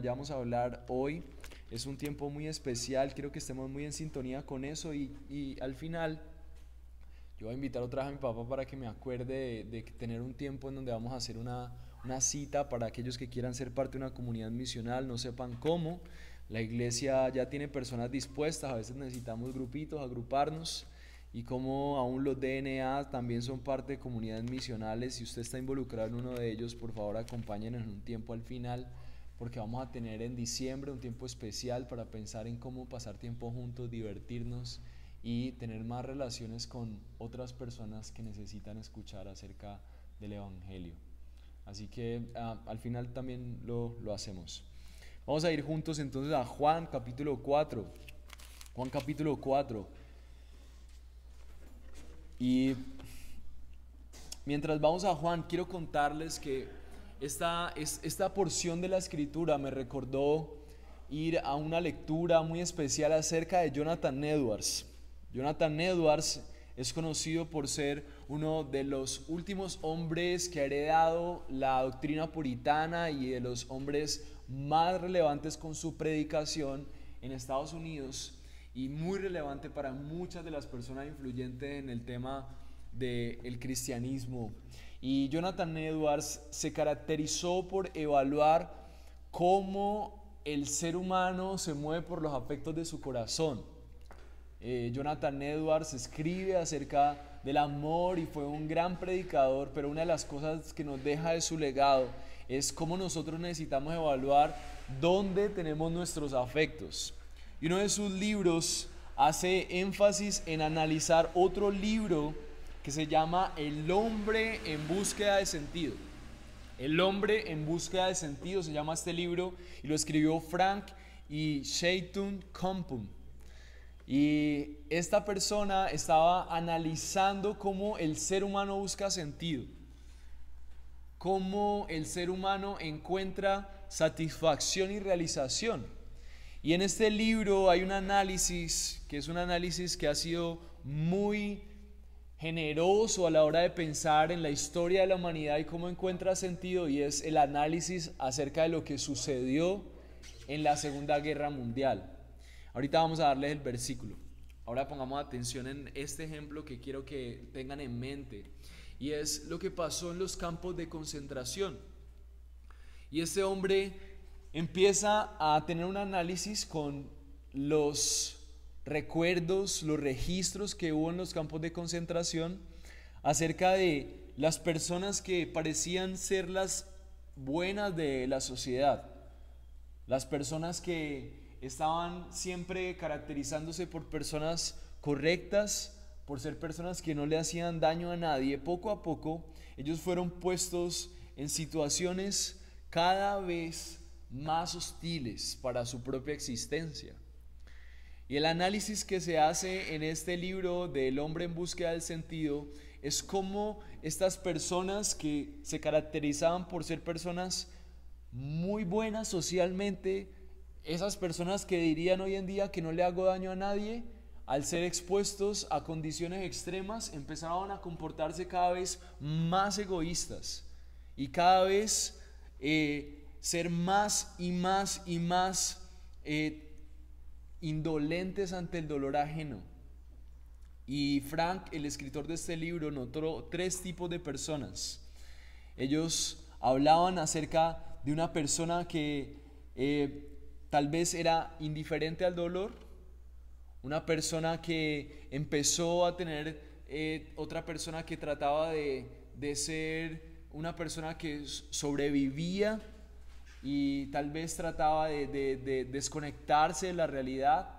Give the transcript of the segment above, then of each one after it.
vayamos a hablar hoy. Es un tiempo muy especial, quiero que estemos muy en sintonía con eso y al final yo voy a invitar otra vez a mi papá para que me acuerde de tener un tiempo en donde vamos a hacer una cita para aquellos que quieran ser parte de una comunidad misional, no sepan cómo. La iglesia ya tiene personas dispuestas, a veces necesitamos grupitos, agruparnos, y como aún los DNA también son parte de comunidades misionales. Si usted está involucrado en uno de ellos, por favor acompáñenos en un tiempo al final, porque vamos a tener en diciembre un tiempo especial para pensar en cómo pasar tiempo juntos, divertirnos y tener más relaciones con otras personas que necesitan escuchar acerca del Evangelio. Así que al final también lo hacemos. Vamos a ir juntos entonces a Juan capítulo 4. Juan capítulo 4. Y mientras vamos a Juan, quiero contarles que esta porción de la escritura me recordó ir a una lectura muy especial acerca de Jonathan Edwards. Jonathan Edwards es conocido por ser uno de los últimos hombres que ha heredado la doctrina puritana y de los hombres más relevantes con su predicación en Estados Unidos, y muy relevante para muchas de las personas influyentes en el tema del cristianismo. Y Jonathan Edwards se caracterizó por evaluar cómo el ser humano se mueve por los afectos de su corazón. Jonathan Edwards escribe acerca del amor y fue un gran predicador, pero una de las cosas que nos deja de su legado es cómo nosotros necesitamos evaluar dónde tenemos nuestros afectos. Y uno de sus libros hace énfasis en analizar otro libro que se llama El hombre en búsqueda de sentido. El hombre en búsqueda de sentido se llama este libro, y lo escribió Frank y Shaiton Kompum. Y esta persona estaba analizando cómo el ser humano busca sentido, cómo el ser humano encuentra satisfacción y realización. Y en este libro hay un análisis que ha sido muy generoso a la hora de pensar en la historia de la humanidad y cómo encuentra sentido, y es el análisis acerca de lo que sucedió en la Segunda Guerra Mundial. Ahorita vamos a darles el versículo. Ahora pongamos atención en este ejemplo que quiero que tengan en mente, y es lo que pasó en los campos de concentración. Y este hombre empieza a tener un análisis con los recuerdos, los registros que hubo en los campos de concentración acerca de las personas que parecían ser las buenas de la sociedad, las personas que estaban siempre caracterizándose por personas correctas, por ser personas que no le hacían daño a nadie. Poco a poco ellos fueron puestos en situaciones cada vez más hostiles para su propia existencia. Y el análisis que se hace en este libro del hombre en búsqueda del sentido es cómo estas personas que se caracterizaban por ser personas muy buenas socialmente, esas personas que dirían hoy en día que no le hago daño a nadie, al ser expuestos a condiciones extremas, empezaron a comportarse cada vez más egoístas y cada vez ser más y más y más indolentes ante el dolor ajeno. Y Frank, el escritor de este libro, notó tres tipos de personas. Ellos hablaban acerca de una persona que tal vez era indiferente al dolor, una persona que empezó a tener otra persona que trataba de ser una persona que sobrevivía y tal vez trataba de desconectarse de la realidad,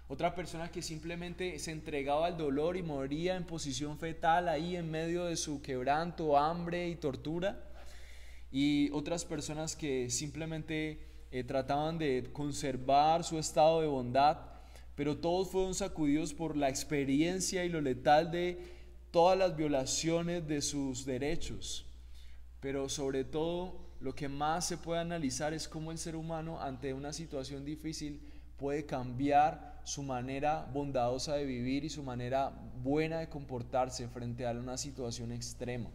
otra persona que simplemente se entregaba al dolor y moría en posición fetal ahí en medio de su quebranto, hambre y tortura, y otras personas que simplemente trataban de conservar su estado de bondad, pero todos fueron sacudidos por la experiencia y lo letal de todas las violaciones de sus derechos. Pero sobre todo, lo que más se puede analizar es cómo el ser humano ante una situación difícil puede cambiar su manera bondadosa de vivir y su manera buena de comportarse frente a una situación extrema.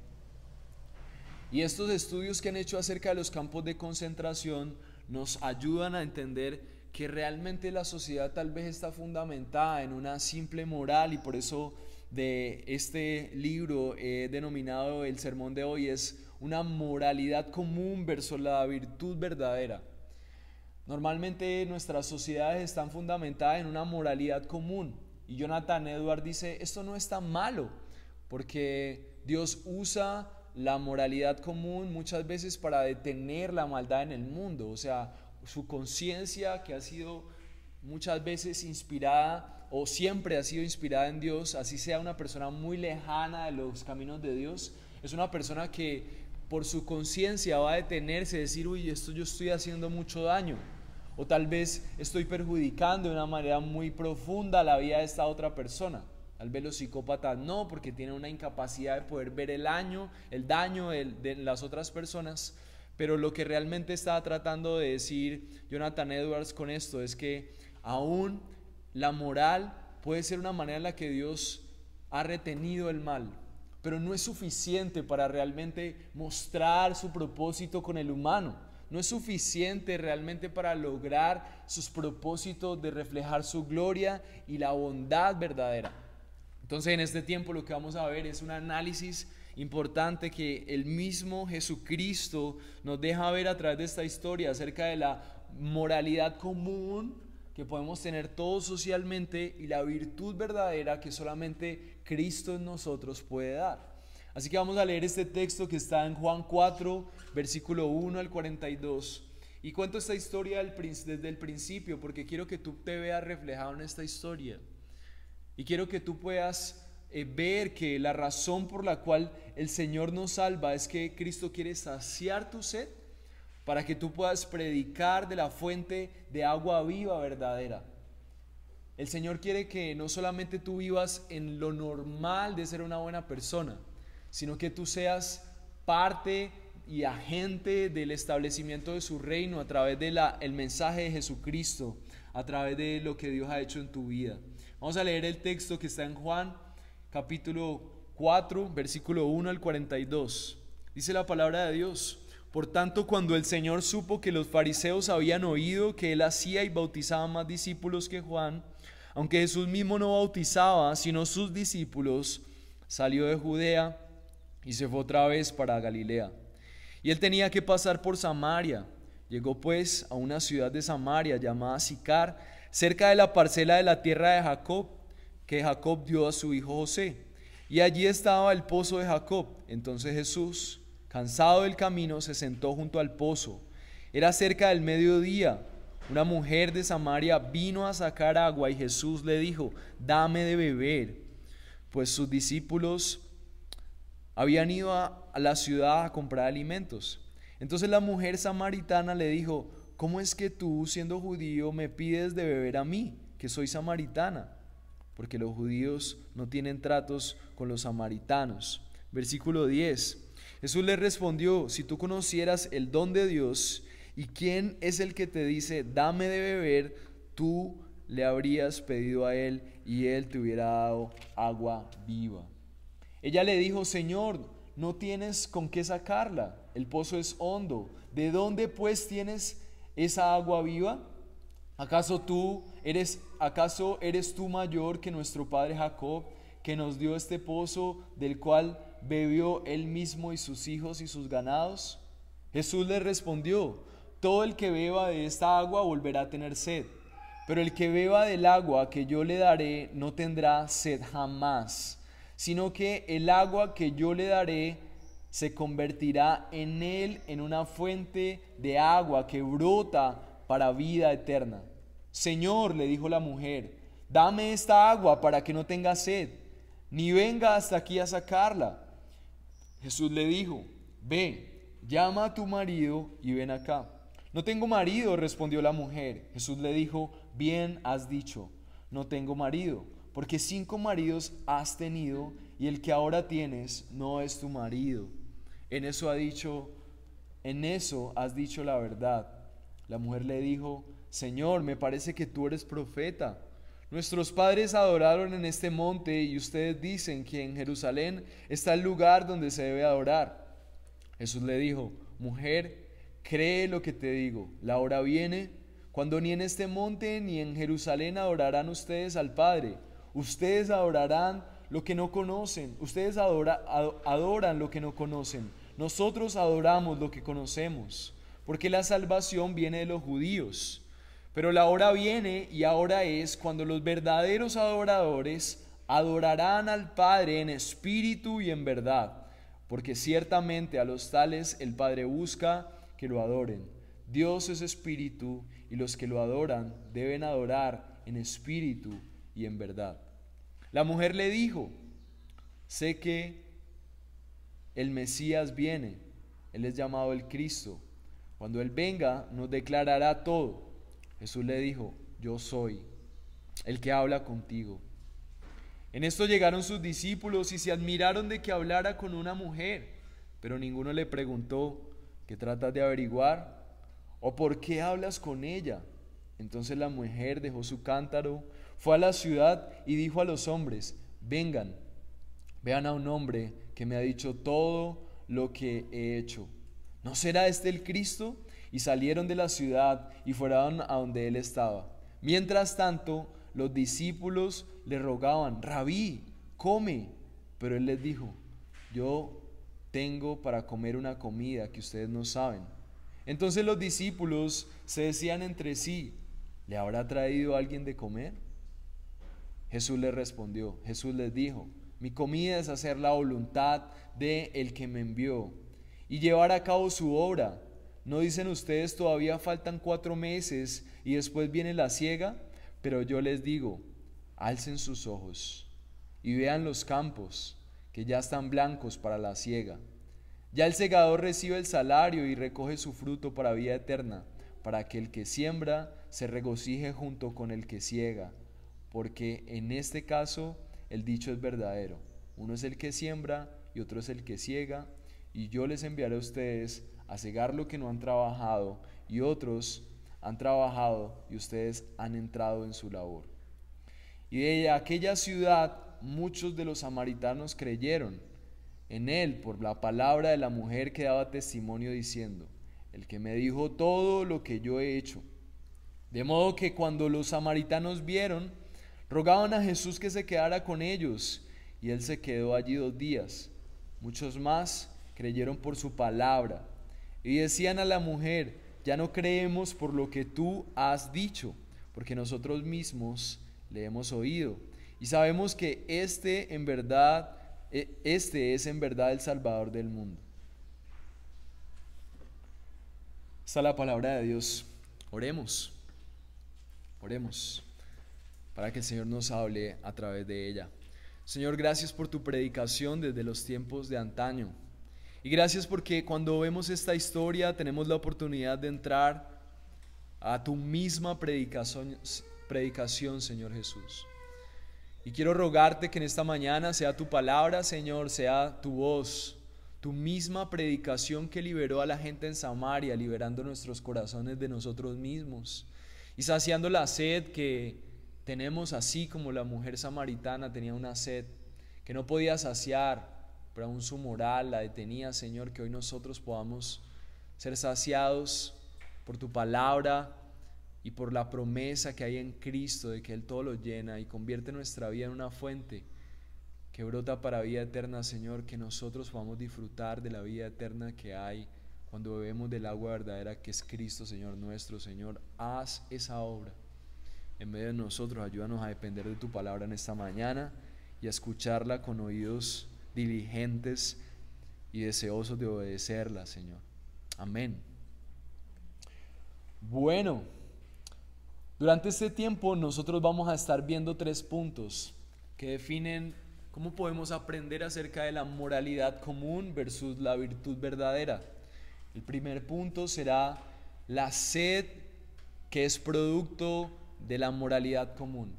Y estos estudios que han hecho acerca de los campos de concentración nos ayudan a entender que realmente la sociedad tal vez está fundamentada en una simple moral, y por eso de este libro he denominado el sermón de hoy es una moralidad común versus la virtud verdadera. Normalmente nuestras sociedades están fundamentadas en una moralidad común, y Jonathan Edwards dice, esto no es tan malo, porque Dios usa la moralidad común muchas veces para detener la maldad en el mundo. O sea, su conciencia, que ha sido muchas veces inspirada o siempre ha sido inspirada en Dios, así sea una persona muy lejana de los caminos de Dios, es una persona que por su conciencia va a detenerse y decir, uy, esto yo estoy haciendo mucho daño, o tal vez estoy perjudicando de una manera muy profunda la vida de esta otra persona. Tal vez los psicópatas no, porque tienen una incapacidad de poder ver el daño de las otras personas. Pero lo que realmente está tratando de decir Jonathan Edwards con esto es que aún la moral puede ser una manera en la que Dios ha retenido el mal, pero no es suficiente para realmente mostrar su propósito con el humano. No es suficiente realmente para lograr sus propósitos de reflejar su gloria y la bondad verdadera. Entonces, en este tiempo lo que vamos a ver es un análisis importante que el mismo Jesucristo nos deja ver a través de esta historia acerca de la moralidad común que podemos tener todos socialmente y la virtud verdadera que solamente Cristo en nosotros puede dar. Así que vamos a leer este texto que está en Juan 4, versículo 1 al 42. Y cuento esta historia desde el principio porque quiero que tú te veas reflejado en esta historia. Y quiero que tú puedas ver que la razón por la cual el Señor nos salva es que Cristo quiere saciar tu sed para que tú puedas predicar de la fuente de agua viva verdadera. El Señor quiere que no solamente tú vivas en lo normal de ser una buena persona, sino que tú seas parte y agente del establecimiento de su reino a través del mensaje de Jesucristo, a través de lo que Dios ha hecho en tu vida. Vamos a leer el texto que está en Juan capítulo 4, versículo 1 al 42. Dice la palabra de Dios: por tanto, cuando el Señor supo que los fariseos habían oído que él hacía y bautizaba más discípulos que Juan, aunque Jesús mismo no bautizaba, sino sus discípulos, salió de Judea y se fue otra vez para Galilea. Y él tenía que pasar por Samaria. Llegó pues a una ciudad de Samaria llamada Sicar, cerca de la parcela de la tierra de Jacob, que Jacob dio a su hijo José. Y allí estaba el pozo de Jacob. Entonces Jesús, cansado del camino, se sentó junto al pozo. Era cerca del mediodía. Una mujer de Samaria vino a sacar agua y Jesús le dijo: dame de beber, pues sus discípulos habían ido a la ciudad a comprar alimentos. Entonces la mujer samaritana le dijo: ¿cómo es que tú, siendo judío, me pides de beber a mí, que soy samaritana? Porque los judíos no tienen tratos con los samaritanos. Versículo 10. Jesús le respondió: si tú conocieras el don de Dios y quién es el que te dice dame de beber, tú le habrías pedido a él y él te hubiera dado agua viva. Ella le dijo: Señor, no tienes con qué sacarla, el pozo es hondo. ¿De dónde pues tienes esa agua viva? ¿Acaso eres tú mayor que nuestro padre Jacob, que nos dio este pozo del cual bebió él mismo y sus hijos y sus ganados? Jesús le respondió: todo el que beba de esta agua volverá a tener sed, pero el que beba del agua que yo le daré no tendrá sed jamás, sino que el agua que yo le daré se convertirá en él en una fuente de agua que brota para vida eterna. Señor, le dijo la mujer, dame esta agua para que no tenga sed, ni venga hasta aquí a sacarla. Jesús le dijo: ve, llama a tu marido y ven acá. No tengo marido, respondió la mujer. Jesús le dijo: bien has dicho, no tengo marido, porque 5 maridos has tenido y el que ahora tienes no es tu marido. En eso has dicho la verdad. La mujer le dijo: Señor, me parece que tú eres profeta. Nuestros padres adoraron en este monte y ustedes dicen que en Jerusalén está el lugar donde se debe adorar. Jesús le dijo: mujer, cree lo que te digo, la hora viene cuando ni en este monte ni en Jerusalén adorarán ustedes al Padre. Ustedes adorarán lo que no conocen, ustedes adoran lo que no conocen. Nosotros adoramos lo que conocemos, porque la salvación viene de los judíos. Pero la hora viene y ahora es cuando los verdaderos adoradores adorarán al Padre en espíritu y en verdad, porque ciertamente a los tales el Padre busca que lo adoren. Dios es espíritu y los que lo adoran deben adorar en espíritu y en verdad. La mujer le dijo: sé que el Mesías viene, Él es llamado el Cristo. Cuando Él venga nos declarará todo. Jesús le dijo: yo soy el que habla contigo. En esto llegaron sus discípulos y se admiraron de que hablara con una mujer, pero ninguno le preguntó: ¿qué tratas de averiguar? ¿O por qué hablas con ella? Entonces la mujer dejó su cántaro, fue a la ciudad y dijo a los hombres: vengan, vean a un hombre que me ha dicho todo lo que he hecho. ¿No será este el Cristo? Y salieron de la ciudad y fueron a donde él estaba. Mientras tanto, los discípulos le rogaban: Rabí, come. Pero él les dijo: yo tengo para comer una comida que ustedes no saben. Entonces los discípulos se decían entre sí: ¿le habrá traído alguien de comer? Jesús les dijo: mi comida es hacer la voluntad de el que me envió y llevar a cabo su obra. ¿No dicen ustedes todavía faltan 4 meses y después viene la siega? Pero yo les digo: alcen sus ojos y vean los campos, que ya están blancos para la siega. Ya el segador recibe el salario y recoge su fruto para vida eterna, para que el que siembra se regocije junto con el que siega, porque en este caso el dicho es verdadero: uno es el que siembra y otro es el que siega, y yo les enviaré a ustedes a segar lo que no han trabajado, y otros han trabajado y ustedes han entrado en su labor. Y de aquella ciudad muchos de los samaritanos creyeron en él por la palabra de la mujer que daba testimonio diciendo: el que me dijo todo lo que yo he hecho. De modo que cuando los samaritanos vieron, rogaban a Jesús que se quedara con ellos, y él se quedó allí 2 días. Muchos más creyeron por su palabra, y decían a la mujer: ya no creemos por lo que tú has dicho, porque nosotros mismos le hemos oído, y sabemos que este es en verdad el Salvador del mundo. Esta es la palabra de Dios. Oremos para que el Señor nos hable a través de ella. Señor, gracias por tu predicación desde los tiempos de antaño. Y gracias porque cuando vemos esta historia tenemos la oportunidad de entrar a tu misma predicación, Señor Jesús. Y quiero rogarte que en esta mañana sea tu palabra, Señor, sea tu voz, tu misma predicación que liberó a la gente en Samaria, liberando nuestros corazones de nosotros mismos y saciando la sed que tenemos, así como la mujer samaritana tenía una sed que no podía saciar, pero aún su moral la detenía. Señor, que hoy nosotros podamos ser saciados por tu palabra y por la promesa que hay en Cristo de que Él todo lo llena y convierte nuestra vida en una fuente que brota para vida eterna. Señor, que nosotros podamos disfrutar de la vida eterna que hay cuando bebemos del agua verdadera que es Cristo, Señor nuestro. Señor, haz esa obra en medio de nosotros. Ayúdanos a depender de tu palabra en esta mañana y a escucharla con oídos diligentes y deseosos de obedecerla, Señor. Amén. Bueno, durante este tiempo nosotros vamos a estar viendo 3 puntos que definen cómo podemos aprender acerca de la moralidad común versus la virtud verdadera. El primer punto será la sed que es producto de la moralidad común.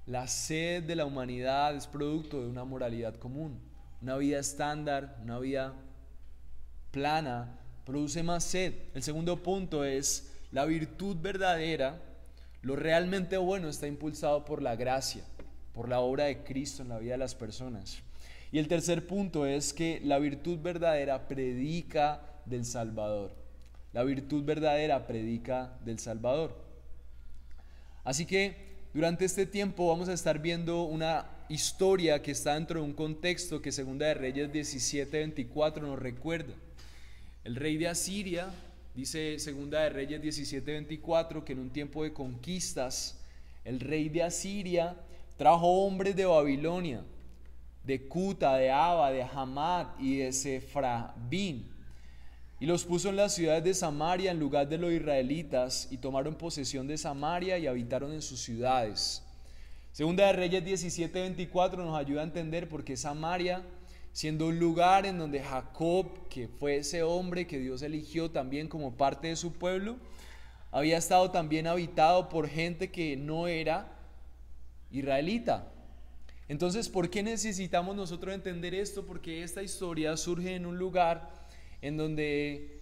La sed de la humanidad es producto de una moralidad común. Una vida estándar, una vida plana, produce más sed. El segundo punto es la virtud verdadera. Lo realmente bueno está impulsado por la gracia, por la obra de Cristo en la vida de las personas. Y el tercer punto es que la virtud verdadera predica del Salvador. la virtud verdadera predica del Salvador. Así que durante este tiempo vamos a estar viendo una historia que está dentro de un contexto que Segunda de Reyes 17:24 nos recuerda. El rey de Asiria, dice Segunda de Reyes 17:24, que en un tiempo de conquistas, el rey de Asiria trajo hombres de Babilonia, de Cuta, de Aba, de Hamat y de Sefrabín, y los puso en las ciudades de Samaria en lugar de los israelitas, y tomaron posesión de Samaria y habitaron en sus ciudades. Segunda de Reyes 17:24 nos ayuda a entender por qué Samaria, siendo un lugar en donde Jacob, que fue ese hombre que Dios eligió también como parte de su pueblo, había estado también habitado por gente que no era israelita. Entonces, ¿por qué necesitamos nosotros entender esto? Porque esta historia surge en un lugar en donde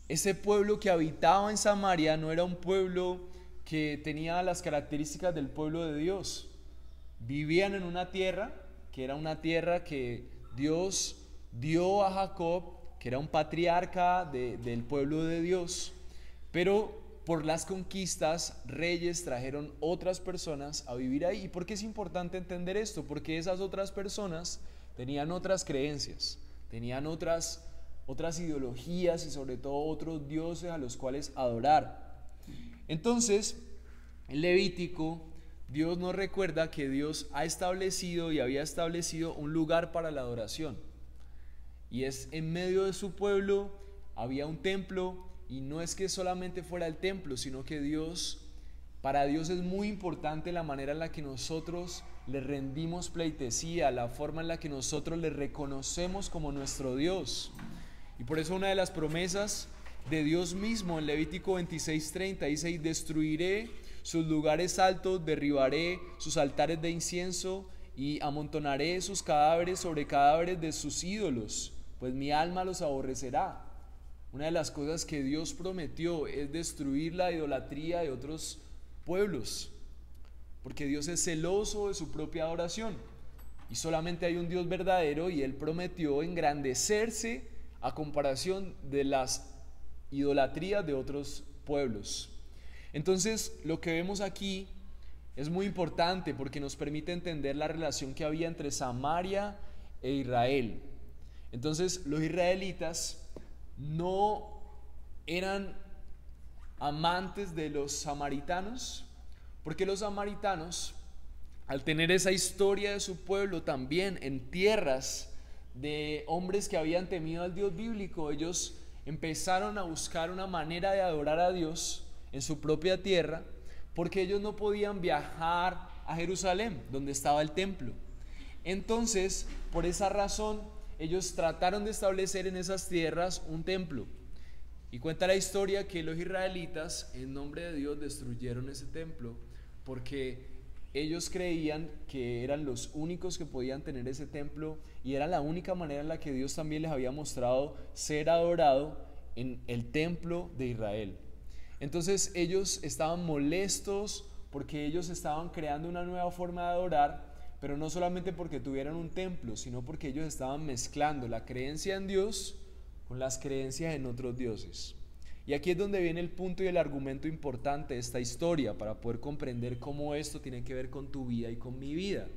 ese pueblo que habitaba en Samaria no era un pueblo que tenía las características del pueblo de Dios. Vivían en una tierra que era una tierra que Dios dio a Jacob, que era un patriarca del pueblo de Dios, pero por las conquistas, reyes trajeron otras personas a vivir ahí. ¿Y por qué es importante entender esto? Porque esas otras personas tenían otras creencias, tenían otras ideologías y sobre todo otros dioses a los cuales adorar. Entonces, en Levítico, Dios nos recuerda que Dios ha establecido y había establecido un lugar para la adoración. Y es en medio de su pueblo, había un templo, y no es que solamente fuera el templo, sino que para Dios es muy importante la manera en la que nosotros le rendimos pleitesía, la forma en la que nosotros le reconocemos como nuestro Dios. Y por eso una de las promesas de Dios mismo en Levítico 26:30 dice: y destruiré sus lugares altos, derribaré sus altares de incienso y amontonaré sus cadáveres sobre cadáveres de sus ídolos, pues mi alma los aborrecerá. Una de las cosas que Dios prometió es destruir la idolatría de otros pueblos, porque Dios es celoso de su propia adoración y solamente hay un Dios verdadero, y Él prometió engrandecerse a comparación de las idolatrías de otros pueblos. Entonces, lo que vemos aquí es muy importante porque nos permite entender la relación que había entre Samaria e Israel. Entonces, los israelitas no eran amantes de los samaritanos, porque los samaritanos, al tener esa historia de su pueblo también en tierras de hombres que habían temido al Dios bíblico, ellos empezaron a buscar una manera de adorar a Dios en su propia tierra, porque ellos no podían viajar a Jerusalén, donde estaba el templo. Entonces, por esa razón, ellos trataron de establecer en esas tierras un templo. Y cuenta la historia que los israelitas, en nombre de Dios, destruyeron ese templo porque ellos creían que eran los únicos que podían tener ese templo y era la única manera en la que Dios también les había mostrado ser adorado en el templo de Israel. Entonces ellos estaban molestos porque ellos estaban creando una nueva forma de adorar, pero no solamente porque tuvieran un templo, sino porque ellos estaban mezclando la creencia en Dios con las creencias en otros dioses. Y aquí es donde viene el punto y el argumento importante de esta historia para poder comprender cómo esto tiene que ver con tu vida y con mi vida.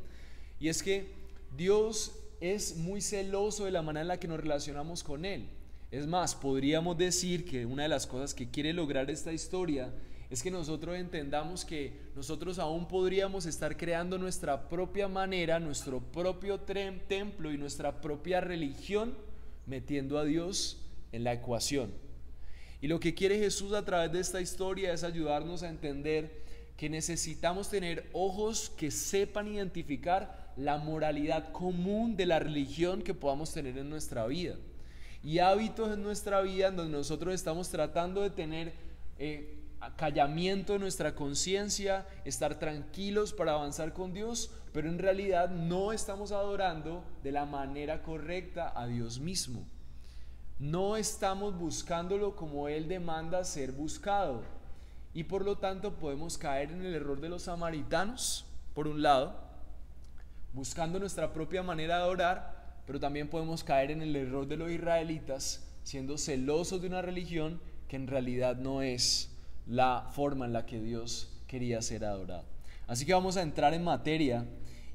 Y es que Dios es muy celoso de la manera en la que nos relacionamos con Él. Es más, podríamos decir que una de las cosas que quiere lograr esta historia es que nosotros entendamos que nosotros aún podríamos estar creando nuestra propia manera, nuestro propio templo y nuestra propia religión, metiendo a Dios en la ecuación. Y lo que quiere Jesús a través de esta historia es ayudarnos a entender que necesitamos tener ojos que sepan identificar la moralidad común de la religión que podamos tener en nuestra vida, y hábitos en nuestra vida en donde nosotros estamos tratando de tener acallamiento de nuestra conciencia, estar tranquilos para avanzar con Dios, pero en realidad no estamos adorando de la manera correcta a Dios mismo. No estamos buscándolo como Él demanda ser buscado, y por lo tanto podemos caer en el error de los samaritanos, por un lado, buscando nuestra propia manera de adorar, pero también podemos caer en el error de los israelitas, siendo celosos de una religión que en realidad no es la forma en la que Dios quería ser adorado. Así que vamos a entrar en materia,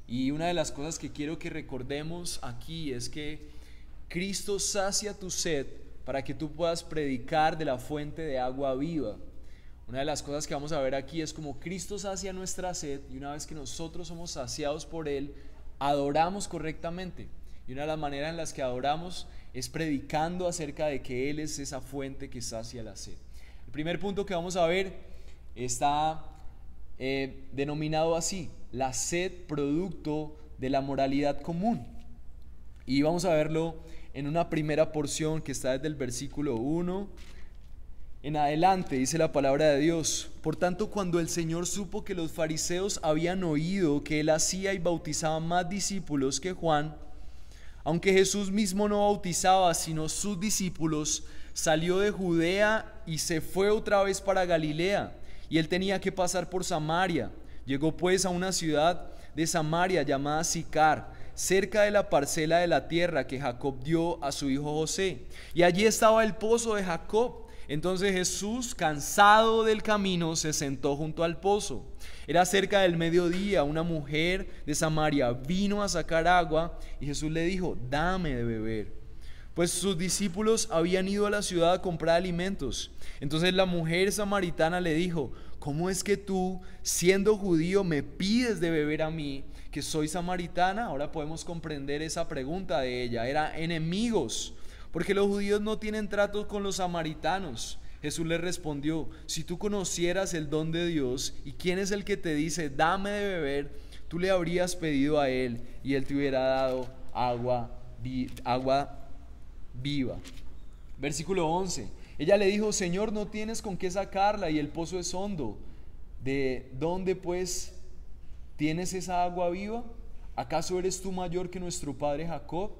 y una de las cosas que quiero que recordemos aquí es que Cristo sacia tu sed para que tú puedas predicar de la fuente de agua viva. Una de las cosas que vamos a ver aquí es como Cristo sacia nuestra sed, y una vez que nosotros somos saciados por Él, adoramos correctamente. Y una de las maneras en las que adoramos es predicando acerca de que Él es esa fuente que sacia la sed. El primer punto que vamos a ver está denominado así: la sed producto de la moralidad común. Y vamos a verlo en una primera porción que está desde el versículo 1 en adelante. Dice la palabra de Dios: por tanto, cuando el Señor supo que los fariseos habían oído que Él hacía y bautizaba más discípulos que Juan, aunque Jesús mismo no bautizaba sino sus discípulos, salió de Judea y se fue otra vez para Galilea, y Él tenía que pasar por Samaria. Llegó pues a una ciudad de Samaria llamada Sicar, cerca de la parcela de la tierra que Jacob dio a su hijo José, y allí estaba el pozo de Jacob. Entonces Jesús, cansado del camino, se sentó junto al pozo. Era cerca del mediodía. Una mujer de Samaria vino a sacar agua, y Jesús le dijo: dame de beber, pues sus discípulos habían ido a la ciudad a comprar alimentos. Entonces la mujer samaritana le dijo: ¿cómo es que tú, siendo judío, me pides de beber a mí, que soy samaritana? Ahora podemos comprender esa pregunta de ella. Eran enemigos, porque los judíos no tienen tratos con los samaritanos. Jesús le respondió: si tú conocieras el don de Dios y quién es el que te dice dame de beber, tú le habrías pedido a él y él te hubiera dado agua viva. Versículo 11. Ella le dijo: Señor, no tienes con qué sacarla y el pozo es hondo. ¿De dónde pues tienes esa agua viva? ¿Acaso eres tú mayor que nuestro padre Jacob,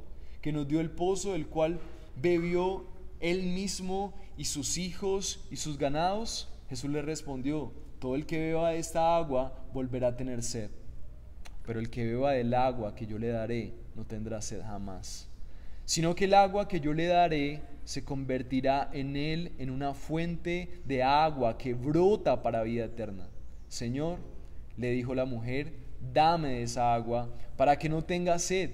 que nos dio el pozo, del cual bebió él mismo y sus hijos y sus ganados? Jesús le respondió: todo el que beba de esta agua volverá a tener sed, pero el que beba del agua que yo le daré no tendrá sed jamás, sino que el agua que yo le daré se convertirá en él en una fuente de agua que brota para vida eterna. Señor, le dijo la mujer, dame de esa agua para que no tenga sed,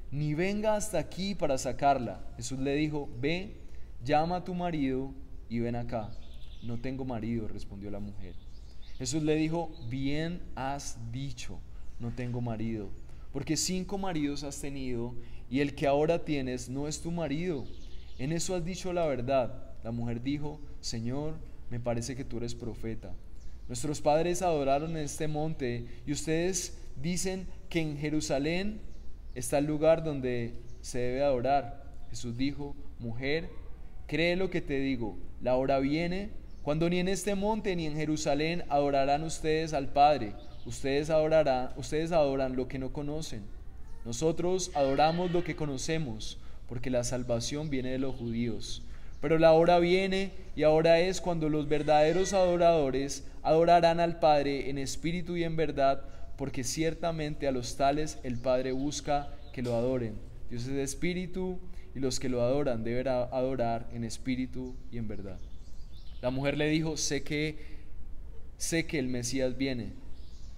ni venga hasta aquí para sacarla. Jesús le dijo: ve, llama a tu marido y ven acá. No tengo marido, respondió la mujer. Jesús le dijo: bien has dicho, no tengo marido, porque 5 maridos has tenido, y el que ahora tienes no es tu marido. En eso has dicho la verdad. La mujer dijo: Señor, me parece que tú eres profeta. Nuestros padres adoraron en este monte, y ustedes dicen que en Jerusalén está el lugar donde se debe adorar. Jesús dijo: mujer, cree lo que te digo, la hora viene cuando ni en este monte ni en Jerusalén adorarán ustedes al Padre. Ustedes adoran lo que no conocen. Nosotros adoramos lo que conocemos, porque la salvación viene de los judíos. Pero la hora viene, y ahora es, cuando los verdaderos adoradores adorarán al Padre en espíritu y en verdad, porque ciertamente a los tales el Padre busca que lo adoren. Dios es espíritu, y los que lo adoran deben adorar en espíritu y en verdad. La mujer le dijo: sé que el Mesías viene,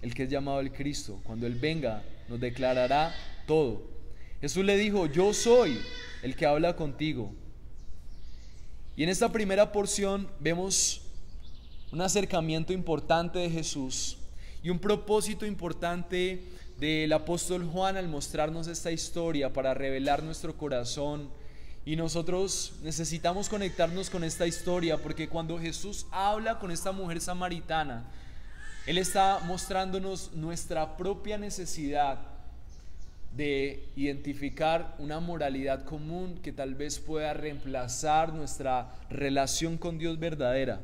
el que es llamado el Cristo. Cuando Él venga, nos declarará todo. Jesús le dijo: yo soy el que habla contigo. Y en esta primera porción vemos un acercamiento importante de Jesús y un propósito importante del apóstol Juan al mostrarnos esta historia para revelar nuestro corazón. Y nosotros necesitamos conectarnos con esta historia, porque cuando Jesús habla con esta mujer samaritana, Él está mostrándonos nuestra propia necesidad de identificar una moralidad común que tal vez pueda reemplazar nuestra relación con Dios verdadera.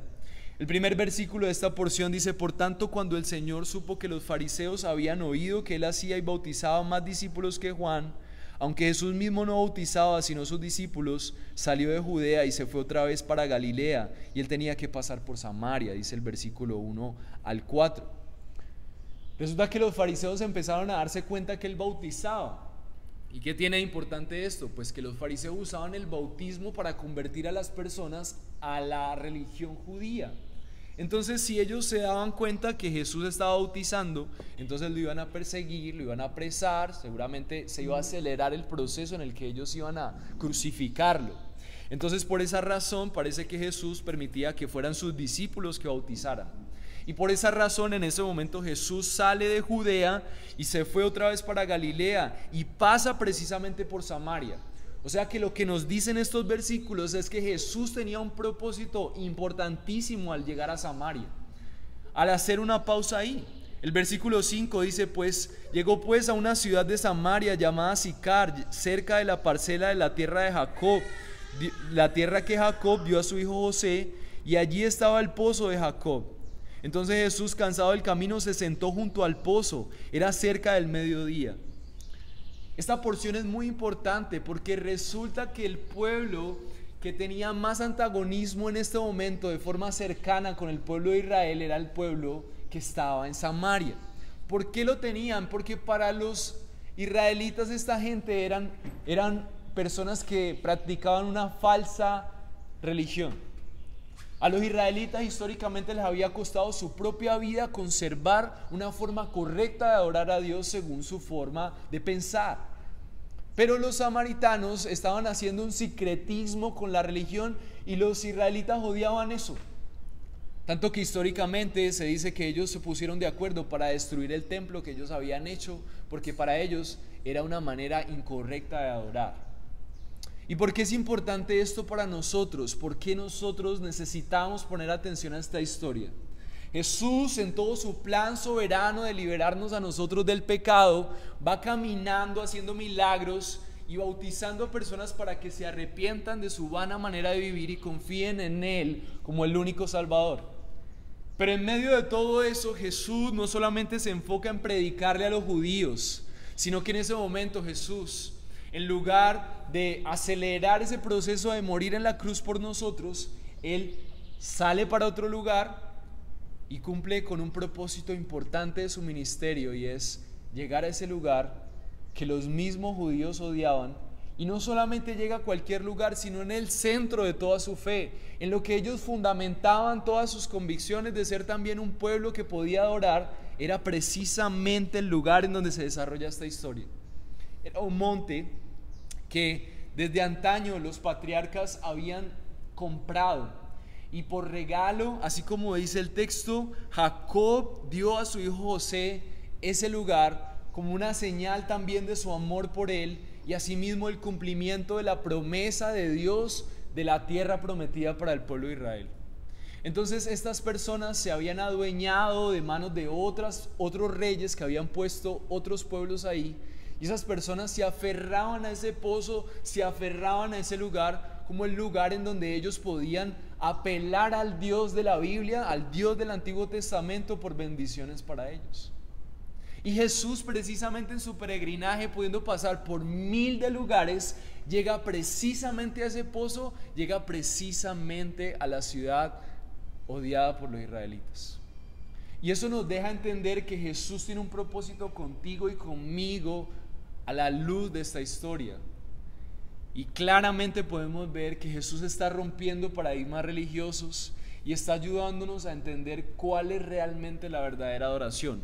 El primer versículo de esta porción dice: por tanto, cuando el Señor supo que los fariseos habían oído que Él hacía y bautizaba más discípulos que Juan, aunque Jesús mismo no bautizaba sino sus discípulos, salió de Judea y se fue otra vez para Galilea, y Él tenía que pasar por Samaria, dice el versículo 1 al 4. Resulta que los fariseos empezaron a darse cuenta que Él bautizaba, ¿Y qué tiene de importante esto? Pues que los fariseos usaban el bautismo para convertir a las personas a la religión judía. Entonces, si ellos se daban cuenta que Jesús estaba bautizando, entonces lo iban a perseguir, lo iban a apresar, seguramente se iba a acelerar el proceso en el que ellos iban a crucificarlo. Entonces, por esa razón, parece que Jesús permitía que fueran sus discípulos que bautizaran. Y por esa razón, en ese momento Jesús sale de Judea y se fue otra vez para Galilea y pasa precisamente por Samaria. O sea que lo que nos dicen estos versículos es que Jesús tenía un propósito importantísimo al llegar a Samaria, al hacer una pausa ahí. El versículo 5 dice, llegó pues a una ciudad de Samaria llamada Sicar, cerca de la parcela de la tierra de Jacob, la tierra que Jacob dio a su hijo José, y allí estaba el pozo de Jacob. Entonces Jesús, cansado del camino, se sentó junto al pozo. Era cerca del mediodía. Esta porción es muy importante porque resulta que el pueblo que tenía más antagonismo en este momento de forma cercana con el pueblo de Israel era el pueblo que estaba en Samaria. ¿Por qué lo tenían? Porque para los israelitas esta gente eran personas que practicaban una falsa religión. A los israelitas históricamente les había costado su propia vida conservar una forma correcta de adorar a Dios según su forma de pensar. Pero los samaritanos estaban haciendo un sincretismo con la religión y los israelitas odiaban eso. Tanto que históricamente se dice que ellos se pusieron de acuerdo para destruir el templo que ellos habían hecho, porque para ellos era una manera incorrecta de adorar. ¿Y por qué es importante esto para nosotros? ¿Por qué nosotros necesitamos poner atención a esta historia? Jesús, en todo su plan soberano de liberarnos a nosotros del pecado, va caminando, haciendo milagros y bautizando a personas para que se arrepientan de su vana manera de vivir y confíen en Él como el único Salvador. Pero en medio de todo eso, Jesús no solamente se enfoca en predicarle a los judíos, sino que en ese momento Jesús, en lugar de acelerar ese proceso de morir en la cruz por nosotros, Él sale para otro lugar y cumple con un propósito importante de su ministerio, y es llegar a ese lugar que los mismos judíos odiaban. Y no solamente llega a cualquier lugar, sino en el centro de toda su fe, en lo que ellos fundamentaban todas sus convicciones de ser también un pueblo que podía adorar, era precisamente el lugar en donde se desarrolla esta historia. Era un monte que desde antaño los patriarcas habían comprado, y por regalo, así como dice el texto, Jacob dio a su hijo José ese lugar como una señal también de su amor por él, y asimismo el cumplimiento de la promesa de Dios de la tierra prometida para el pueblo de Israel. Entonces estas personas se habían adueñado de manos de otros reyes que habían puesto otros pueblos ahí, y esas personas se aferraban a ese pozo, se aferraban a ese lugar como el lugar en donde ellos podían apelar al Dios de la Biblia, al Dios del Antiguo Testamento, por bendiciones para ellos. Y Jesús, precisamente en su peregrinaje, pudiendo pasar por 1000 de lugares, llega precisamente a ese pozo, llega precisamente a la ciudad odiada por los israelitas. Y eso nos deja entender que Jesús tiene un propósito contigo y conmigo a la luz de esta historia. Y claramente podemos ver que Jesús está rompiendo paradigmas religiosos y está ayudándonos a entender cuál es realmente la verdadera adoración.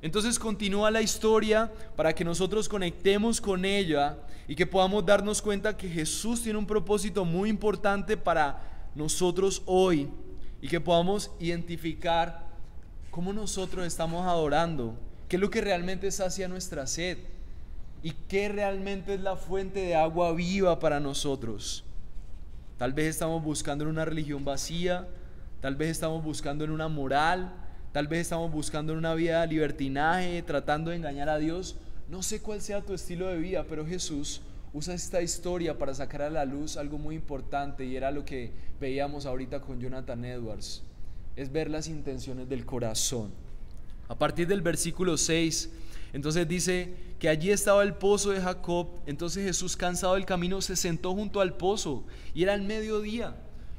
Entonces continúa la historia para que nosotros conectemos con ella y que podamos darnos cuenta que Jesús tiene un propósito muy importante para nosotros hoy, y que podamos identificar cómo nosotros estamos adorando, qué es lo que realmente sacia nuestra sed y qué realmente es la fuente de agua viva para nosotros. Tal vez estamos buscando en una religión vacía, tal vez estamos buscando en una moral, tal vez estamos buscando en una vida de libertinaje, tratando de engañar a Dios. No sé cuál sea tu estilo de vida, pero Jesús usa esta historia para sacar a la luz algo muy importante, y era lo que veíamos ahorita con Jonathan Edwards, es ver las intenciones del corazón. A partir del versículo 6, entonces dice que allí estaba el pozo de Jacob. Entonces Jesús, cansado del camino, se sentó junto al pozo, y era el mediodía.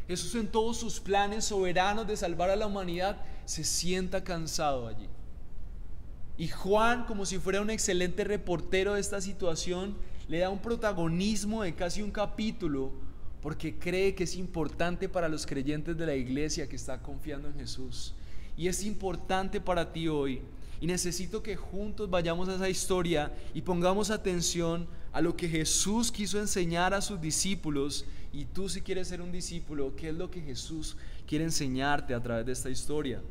Jesús, en todos sus planes soberanos de salvar a la humanidad, se sienta cansado allí. Y Juan, como si fuera un excelente reportero de esta situación, le da un protagonismo de casi un capítulo porque cree que es importante para los creyentes de la iglesia que está confiando en Jesús. Y es importante para ti hoy. Y necesito que juntos vayamos a esa historia y pongamos atención a lo que Jesús quiso enseñar a sus discípulos. Y tú, si quieres ser un discípulo, ¿qué es lo que Jesús quiere enseñarte a través de esta historia?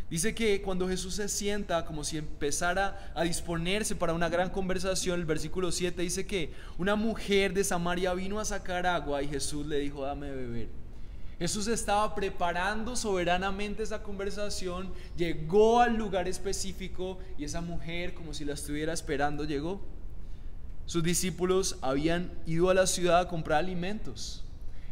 Dice que cuando Jesús se sienta, como si empezara a disponerse para una gran conversación, el versículo 7 dice que una mujer de Samaria vino a sacar agua y Jesús le dijo: dame de beber. Jesús estaba preparando soberanamente esa conversación, llegó al lugar específico y esa mujer, como si la estuviera esperando, llegó. Sus discípulos habían ido a la ciudad a comprar alimentos.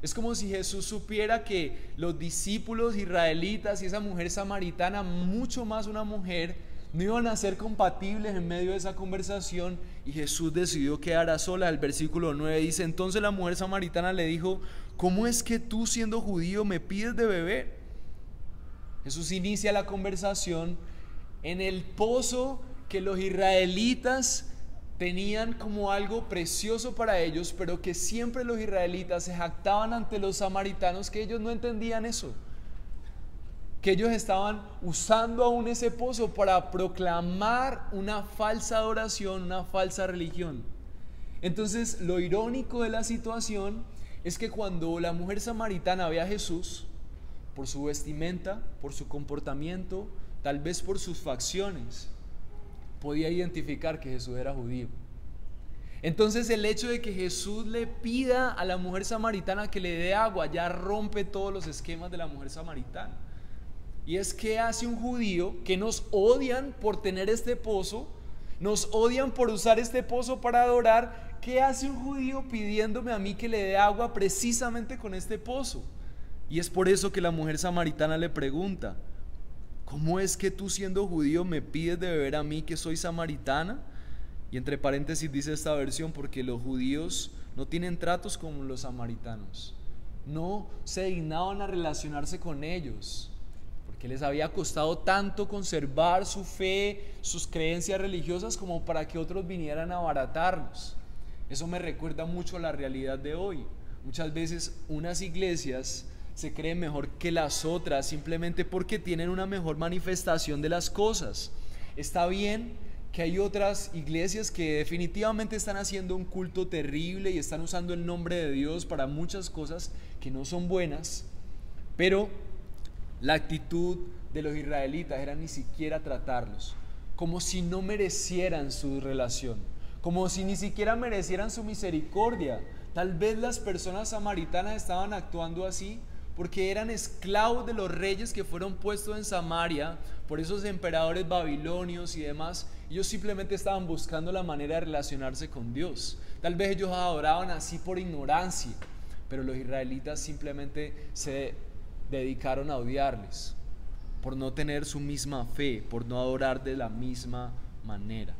Es como si Jesús supiera que los discípulos israelitas y esa mujer samaritana, mucho más una mujer, no iban a ser compatibles en medio de esa conversación, y Jesús decidió quedar a solas. El versículo 9 dice: entonces la mujer samaritana le dijo: ¿cómo es que tú, siendo judío, me pides de beber? Jesús inicia la conversación en el pozo que los israelitas tenían como algo precioso para ellos, pero que siempre los israelitas se jactaban ante los samaritanos que ellos no entendían eso, que ellos estaban usando aún ese pozo para proclamar una falsa adoración, una falsa religión. Entonces, lo irónico de la situación es que cuando la mujer samaritana ve a Jesús, por su vestimenta, por su comportamiento, tal vez por sus facciones, podía identificar que Jesús era judío. Entonces el hecho de que Jesús le pida a la mujer samaritana que le dé agua ya rompe todos los esquemas de la mujer samaritana. Y es que hace un judío que nos odian por tener este pozo, nos odian por usar este pozo para adorar. ¿Qué hace un judío pidiéndome a mí que le dé agua precisamente con este pozo? Y es por eso que la mujer samaritana le pregunta: ¿cómo es que tú, siendo judío, me pides de beber a mí, que soy samaritana? Y entre paréntesis dice esta versión: porque los judíos no tienen tratos como los samaritanos. No se dignaban a relacionarse con ellos, porque les había costado tanto conservar su fe, sus creencias religiosas, como para que otros vinieran a abaratarlos. Eso me recuerda mucho a la realidad de hoy. Muchas veces unas iglesias se creen mejor que las otras simplemente porque tienen una mejor manifestación de las cosas. Está bien que hay otras iglesias que definitivamente están haciendo un culto terrible y están usando el nombre de Dios para muchas cosas que no son buenas, pero la actitud de los israelitas era ni siquiera tratarlos, como si no merecieran su relación, como si ni siquiera merecieran su misericordia. Tal vez las personas samaritanas estaban actuando así porque eran esclavos de los reyes que fueron puestos en Samaria por esos emperadores babilonios y demás. Ellos simplemente estaban buscando la manera de relacionarse con Dios. Tal vez ellos adoraban así por ignorancia, pero los israelitas simplemente se dedicaron a odiarles por no tener su misma fe, por no adorar de la misma manera.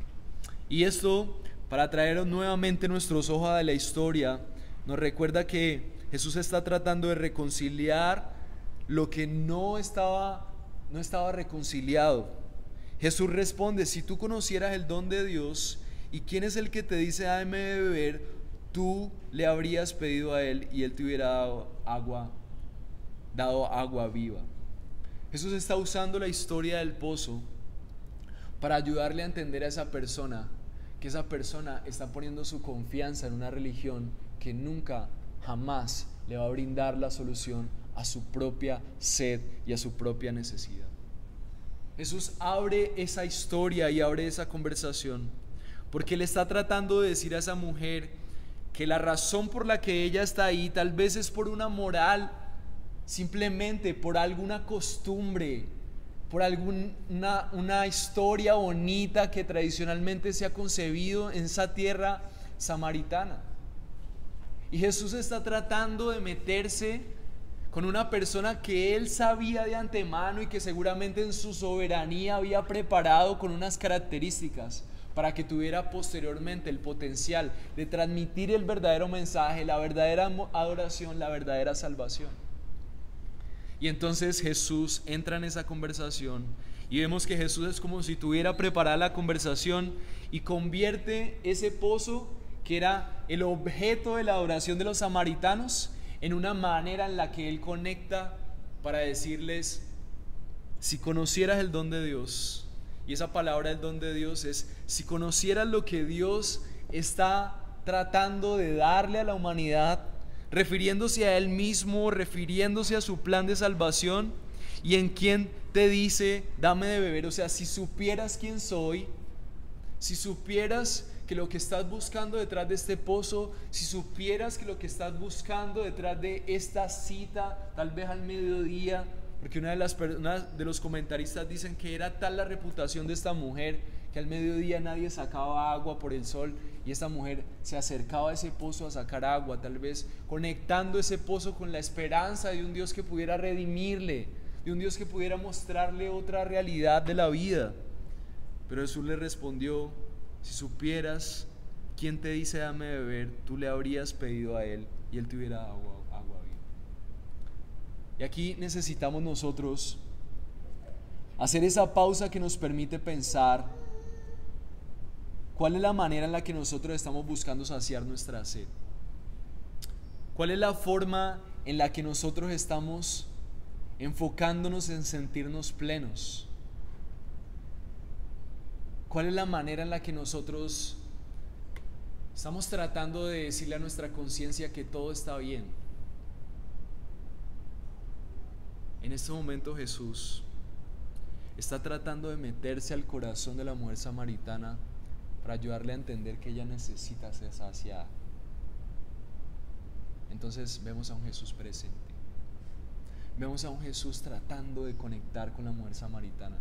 Y esto, para traer nuevamente nuestros ojos a la historia, nos recuerda que Jesús está tratando de reconciliar lo que no estaba reconciliado. Jesús responde: si tú conocieras el don de Dios y quién es el que te dice dame de beber, tú le habrías pedido a él y él te hubiera dado agua viva. Jesús está usando la historia del pozo para ayudarle a entender a esa persona que esa persona está poniendo su confianza en una religión que nunca, jamás le va a brindar la solución a su propia sed y a su propia necesidad. Jesús abre esa historia y abre esa conversación porque le está tratando de decir a esa mujer que la razón por la que ella está ahí tal vez es por una moral, simplemente por alguna costumbre, por una historia bonita que tradicionalmente se ha concebido en esa tierra samaritana. Y Jesús está tratando de meterse con una persona que él sabía de antemano y que seguramente en su soberanía había preparado con unas características para que tuviera posteriormente el potencial de transmitir el verdadero mensaje, la verdadera adoración, la verdadera salvación. Y entonces Jesús entra en esa conversación y vemos que Jesús es como si tuviera preparada la conversación y convierte ese pozo que era el objeto de la adoración de los samaritanos, en una manera en la que Él conecta para decirles: si conocieras el don de Dios, y esa palabra el don de Dios es, si conocieras lo que Dios está tratando de darle a la humanidad, refiriéndose a Él mismo, refiriéndose a su plan de salvación, y en quien te dice: dame de beber. O sea, si supieras quién soy, si supieras que lo que estás buscando detrás de este pozo, si supieras que lo que estás buscando detrás de esta cita, tal vez al mediodía, porque una de los comentaristas dicen que era tal la reputación de esta mujer que al mediodía nadie sacaba agua por el sol, y esta mujer se acercaba a ese pozo a sacar agua, tal vez conectando ese pozo con la esperanza de un Dios que pudiera redimirle, de un Dios que pudiera mostrarle otra realidad de la vida. Pero Jesús le respondió: si supieras quién te dice dame de beber, tú le habrías pedido a Él y Él te hubiera dado agua viva. Y aquí necesitamos nosotros hacer esa pausa que nos permite pensar cuál es la manera en la que nosotros estamos buscando saciar nuestra sed. ¿Cuál es la forma en la que nosotros estamos enfocándonos en sentirnos plenos? ¿Cuál es la manera en la que nosotros estamos tratando de decirle a nuestra conciencia que todo está bien? En este momento Jesús está tratando de meterse al corazón de la mujer samaritana para ayudarle a entender que ella necesita ser saciada. Entonces vemos a un Jesús presente. Vemos a un Jesús tratando de conectar con la mujer samaritana.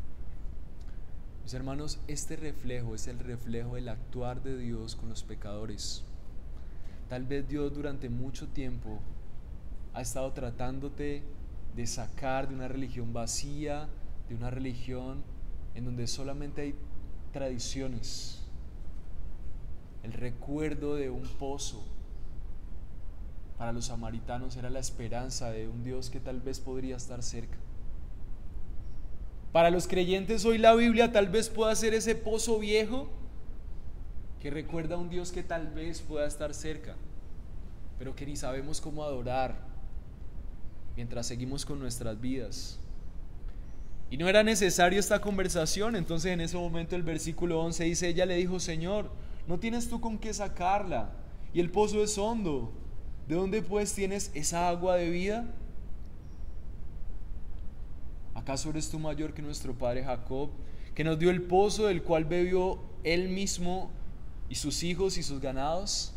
Mis hermanos, este reflejo es el reflejo del actuar de Dios con los pecadores. Tal vez Dios durante mucho tiempo ha estado tratándote de sacar de una religión vacía, de una religión en donde solamente hay tradiciones, el recuerdo de un pozo. Para los samaritanos era la esperanza de un Dios que tal vez podría estar cerca. Para los creyentes hoy la Biblia tal vez pueda ser ese pozo viejo que recuerda a un Dios que tal vez pueda estar cerca, pero que ni sabemos cómo adorar mientras seguimos con nuestras vidas. Y no era necesario esta conversación. Entonces en ese momento el versículo 11 dice: ella le dijo: Señor, ¿no tienes tú con qué sacarla? Y el pozo es hondo. ¿De dónde pues tienes esa agua de vida? ¿Acaso eres tú mayor que nuestro padre Jacob, que nos dio el pozo del cual bebió él mismo y sus hijos y sus ganados?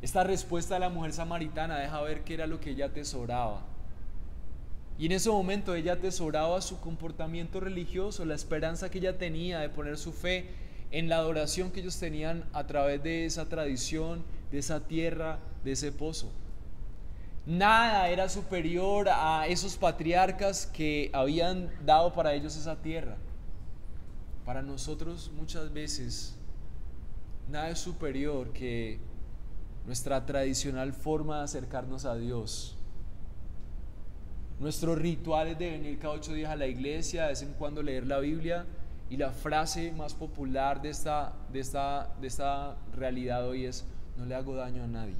Esta respuesta de la mujer samaritana deja ver qué era lo que ella atesoraba. Y en ese momento ella atesoraba su comportamiento religioso, la esperanza que ella tenía de poner su fe en la adoración que ellos tenían a través de esa tradición, de esa tierra, de ese pozo. Nada era superior a esos patriarcas que habían dado para ellos esa tierra. Para nosotros muchas veces nada es superior que nuestra tradicional forma de acercarnos a Dios. Nuestros rituales de venir cada 8 días a la iglesia, de vez en cuando leer la Biblia, y la frase más popular de esta realidad hoy es: no le hago daño a nadie.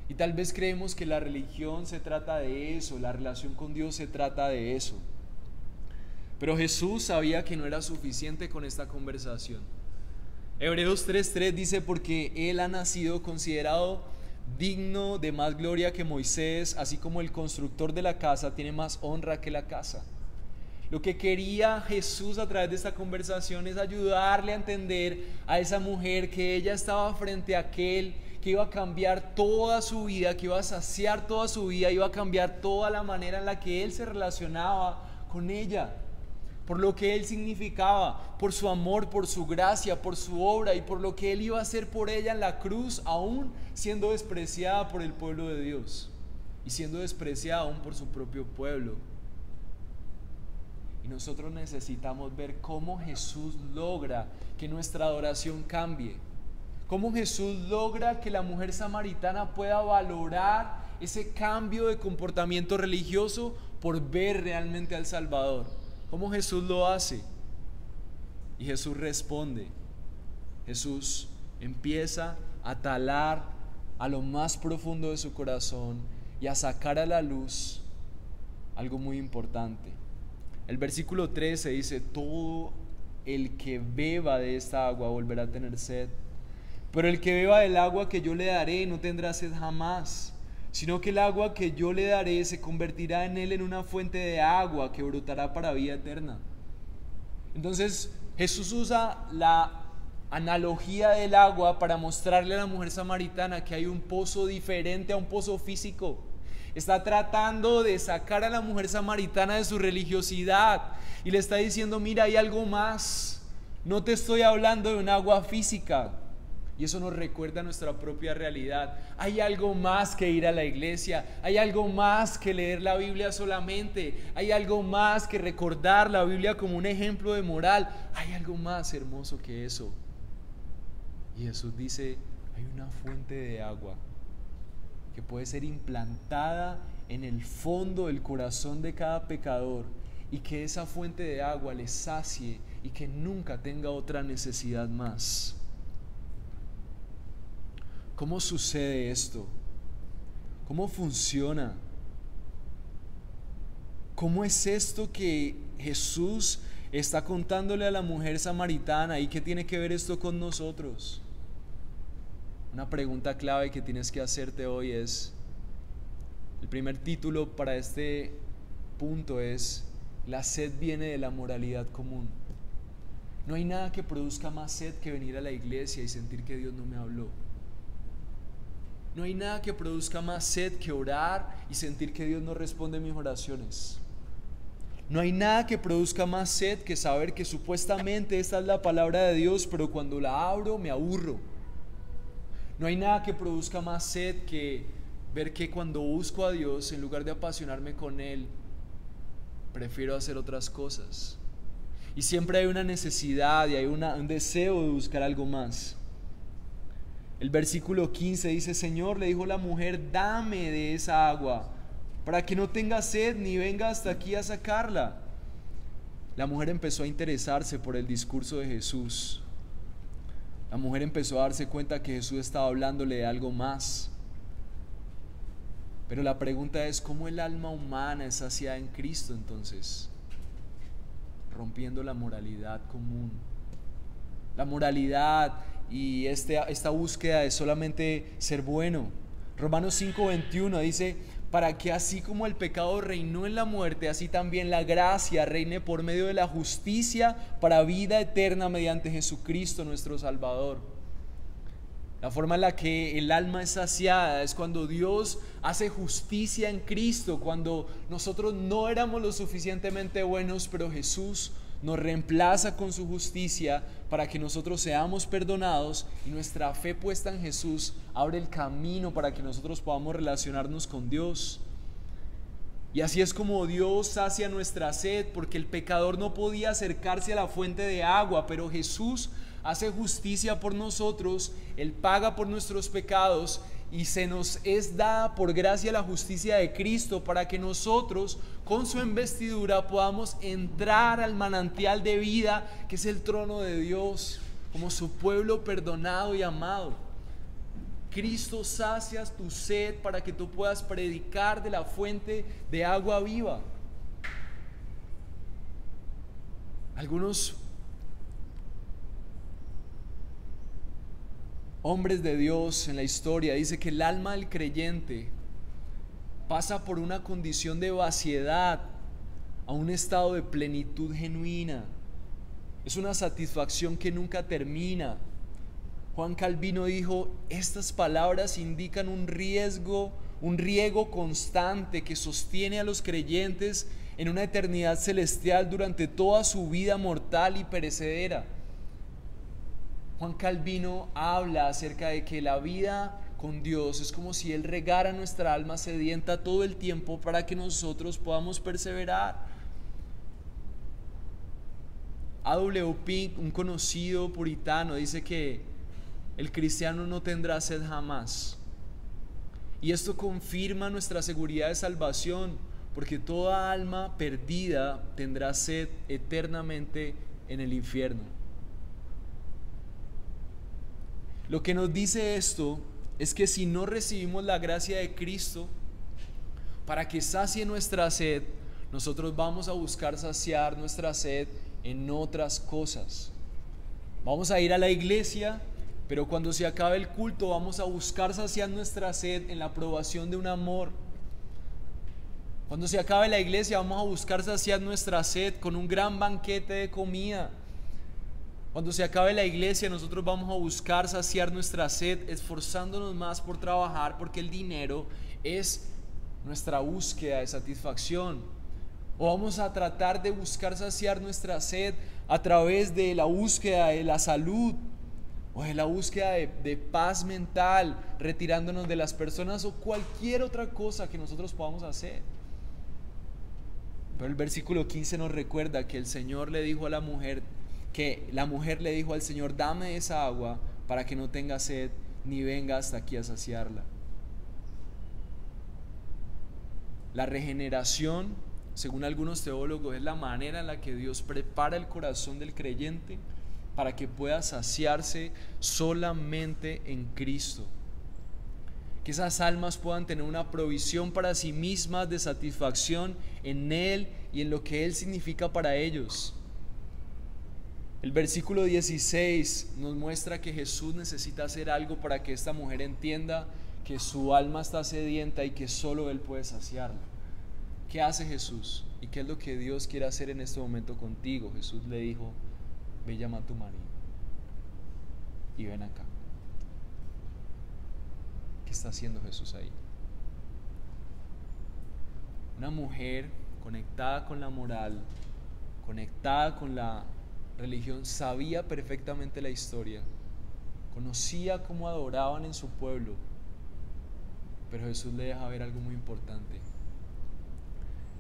Y tal vez creemos que la religión se trata de eso, la relación con Dios se trata de eso. Pero Jesús sabía que no era suficiente con esta conversación. Hebreos 3:3 dice: porque Él ha nacido considerado digno de más gloria que Moisés, así como el constructor de la casa tiene más honra que la casa. Lo que quería Jesús a través de esta conversación es ayudarle a entender a esa mujer que ella estaba frente a aquel que iba a cambiar toda su vida, que iba a saciar toda su vida, iba a cambiar toda la manera en la que él se relacionaba con ella, por lo que él significaba, por su amor, por su gracia, por su obra y por lo que él iba a hacer por ella en la cruz, aún siendo despreciada por el pueblo de Dios y siendo despreciada aún por su propio pueblo. Y nosotros necesitamos ver cómo Jesús logra que nuestra adoración cambie, cómo Jesús logra que la mujer samaritana pueda valorar ese cambio de comportamiento religioso por ver realmente al Salvador. ¿Cómo Jesús lo hace? Y Jesús responde Jesús empieza a talar a lo más profundo de su corazón y a sacar a la luz algo muy importante. El versículo 13 dice: todo el que beba de esta agua volverá a tener sed, pero el que beba del agua que yo le daré no tendrá sed jamás, sino que el agua que yo le daré se convertirá en él en una fuente de agua que brotará para vida eterna. Entonces Jesús usa la analogía del agua para mostrarle a la mujer samaritana que hay un pozo diferente a un pozo físico. Está tratando de sacar a la mujer samaritana de su religiosidad y le está diciendo: mira, hay algo más, no te estoy hablando de un agua física. Y eso nos recuerda nuestra propia realidad. Hay algo más que ir a la iglesia, hay algo más que leer la Biblia solamente, hay algo más que recordar la Biblia como un ejemplo de moral, hay algo más hermoso que eso. Y Jesús dice: hay una fuente de agua que puede ser implantada en el fondo del corazón de cada pecador, y que esa fuente de agua le sacie y que nunca tenga otra necesidad más. ¿Cómo sucede esto? ¿Cómo funciona? ¿Cómo es esto que Jesús está contándole a la mujer samaritana? ¿Y qué tiene que ver esto con nosotros? Una pregunta clave que tienes que hacerte hoy es, el primer título para este punto es: la sed viene de la moralidad común. No hay nada que produzca más sed que venir a la iglesia y sentir que Dios no me habló. No hay nada que produzca más sed que orar y sentir que Dios no responde mis oraciones. No hay nada que produzca más sed que saber que supuestamente esta es la palabra de Dios, pero cuando la abro me aburro. No hay nada que produzca más sed que ver que cuando busco a Dios, en lugar de apasionarme con Él, prefiero hacer otras cosas. Y siempre hay una necesidad y hay un deseo de buscar algo más. El versículo 15 dice: Señor, le dijo la mujer, dame de esa agua, para que no tenga sed ni venga hasta aquí a sacarla. La mujer empezó a interesarse por el discurso de Jesús. La mujer empezó a darse cuenta que Jesús estaba hablándole de algo más. Pero la pregunta es: ¿cómo el alma humana es saciada en Cristo entonces? Rompiendo la moralidad común. La moralidad y esta búsqueda de solamente ser bueno. Romanos 5:21 dice: para que así como el pecado reinó en la muerte, así también la gracia reine por medio de la justicia para vida eterna mediante Jesucristo nuestro Salvador. La forma en la que el alma es saciada es cuando Dios hace justicia en Cristo, cuando nosotros no éramos lo suficientemente buenos, pero Jesús nos reemplaza con su justicia para que nosotros seamos perdonados, y nuestra fe puesta en Jesús abre el camino para que nosotros podamos relacionarnos con Dios. Y así es como Dios sacia nuestra sed, porque el pecador no podía acercarse a la fuente de agua, pero Jesús hace justicia por nosotros, Él paga por nuestros pecados y se nos es dada por gracia la justicia de Cristo para que nosotros con su investidura podamos entrar al manantial de vida que es el trono de Dios, como su pueblo perdonado y amado. Cristo sacia tu sed para que tú puedas predicar de la fuente de agua viva. Algunos hombres de Dios en la historia dice que el alma del creyente pasa por una condición de vaciedad a un estado de plenitud genuina. Es una satisfacción que nunca termina. Juan Calvino dijo: estas palabras indican un riego constante que sostiene a los creyentes en una eternidad celestial durante toda su vida mortal y perecedera. Juan Calvino habla acerca de que la vida con Dios es como si Él regara nuestra alma sedienta todo el tiempo para que nosotros podamos perseverar. A.W. Pink, un conocido puritano, dice que el cristiano no tendrá sed jamás. Y esto confirma nuestra seguridad de salvación, porque toda alma perdida tendrá sed eternamente en el infierno. Lo que nos dice esto es que si no recibimos la gracia de Cristo para que sacie nuestra sed, nosotros vamos a buscar saciar nuestra sed en otras cosas. Vamos a ir a la iglesia, pero cuando se acabe el culto vamos a buscar saciar nuestra sed en la aprobación de un amor. Cuando se acabe la iglesia vamos a buscar saciar nuestra sed con un gran banquete de comida. Cuando se acabe la iglesia nosotros vamos a buscar saciar nuestra sed esforzándonos más por trabajar, porque el dinero es nuestra búsqueda de satisfacción. O vamos a tratar de buscar saciar nuestra sed a través de la búsqueda de la salud o de la búsqueda de paz mental, retirándonos de las personas o cualquier otra cosa que nosotros podamos hacer. Pero el versículo 15 nos recuerda que el Señor le dijo a la mujer, que la mujer le dijo al Señor: dame esa agua para que no tenga sed ni venga hasta aquí a saciarla. La regeneración, según algunos teólogos, es la manera en la que Dios prepara el corazón del creyente para que pueda saciarse solamente en Cristo. Que esas almas puedan tener una provisión para sí mismas de satisfacción en Él y en lo que Él significa para ellos. El versículo 16 nos muestra que Jesús necesita hacer algo para que esta mujer entienda que su alma está sedienta y que solo Él puede saciarla. ¿Qué hace Jesús? ¿Y qué es lo que Dios quiere hacer en este momento contigo? Jesús le dijo: ve, llama a tu marido y ven acá. ¿Qué está haciendo Jesús ahí? Una mujer conectada con la moral, conectada con la religión, sabía perfectamente la historia, conocía cómo adoraban en su pueblo, pero Jesús le deja ver algo muy importante,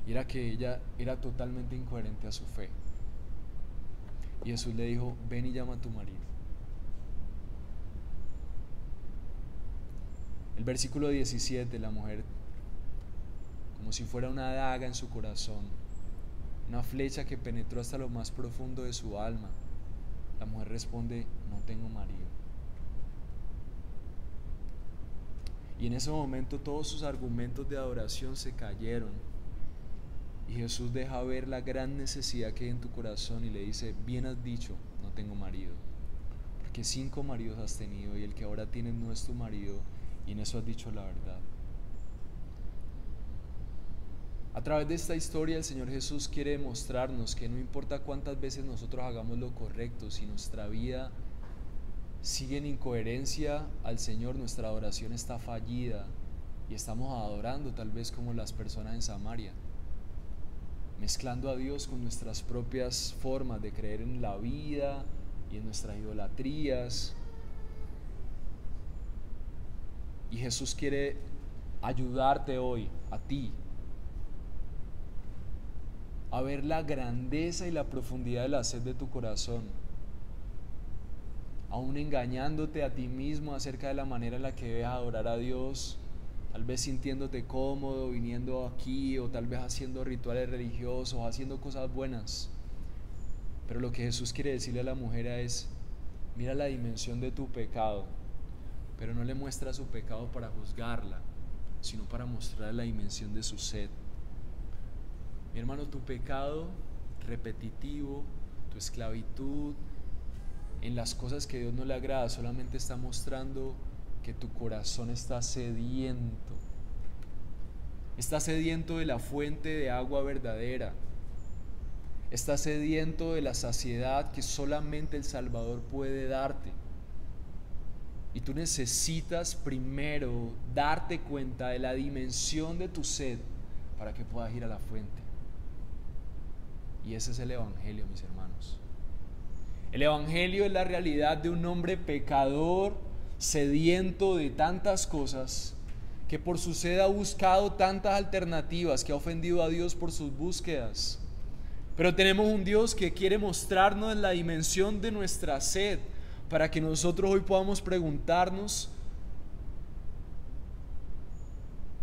y era que ella era totalmente incoherente a su fe. Y Jesús le dijo: ven y llama a tu marido. El versículo 17, la mujer, como si fuera una daga en su corazón, una flecha que penetró hasta lo más profundo de su alma, la mujer responde: no tengo marido. Y en ese momento todos sus argumentos de adoración se cayeron, y Jesús deja ver la gran necesidad que hay en tu corazón y le dice: bien has dicho, no tengo marido, porque 5 maridos has tenido y el que ahora tienes no es tu marido, y en eso has dicho la verdad. A través de esta historia el Señor Jesús quiere demostrarnos que no importa cuántas veces nosotros hagamos lo correcto, si nuestra vida sigue en incoherencia al Señor, nuestra adoración está fallida y estamos adorando tal vez como las personas en Samaria, mezclando a Dios con nuestras propias formas de creer en la vida y en nuestras idolatrías. Y Jesús quiere ayudarte hoy, a ti, a ver la grandeza y la profundidad de la sed de tu corazón, aún engañándote a ti mismo acerca de la manera en la que debes adorar a Dios, tal vez sintiéndote cómodo viniendo aquí, o tal vez haciendo rituales religiosos, haciendo cosas buenas. Pero lo que Jesús quiere decirle a la mujer es: mira la dimensión de tu pecado, pero no le muestra su pecado para juzgarla, sino para mostrar la dimensión de su sed. Mi hermano, tu pecado repetitivo, tu esclavitud en las cosas que a Dios no le agrada, solamente está mostrando que tu corazón está sediento. Está sediento de la fuente de agua verdadera. Está sediento de la saciedad que solamente el Salvador puede darte. Y tú necesitas primero darte cuenta de la dimensión de tu sed para que puedas ir a la fuente. Y ese es el Evangelio, mis hermanos. El Evangelio es la realidad de un hombre pecador, sediento de tantas cosas, que por su sed ha buscado tantas alternativas, que ha ofendido a Dios por sus búsquedas. Pero tenemos un Dios que quiere mostrarnos la dimensión de nuestra sed, para que nosotros hoy podamos preguntarnos: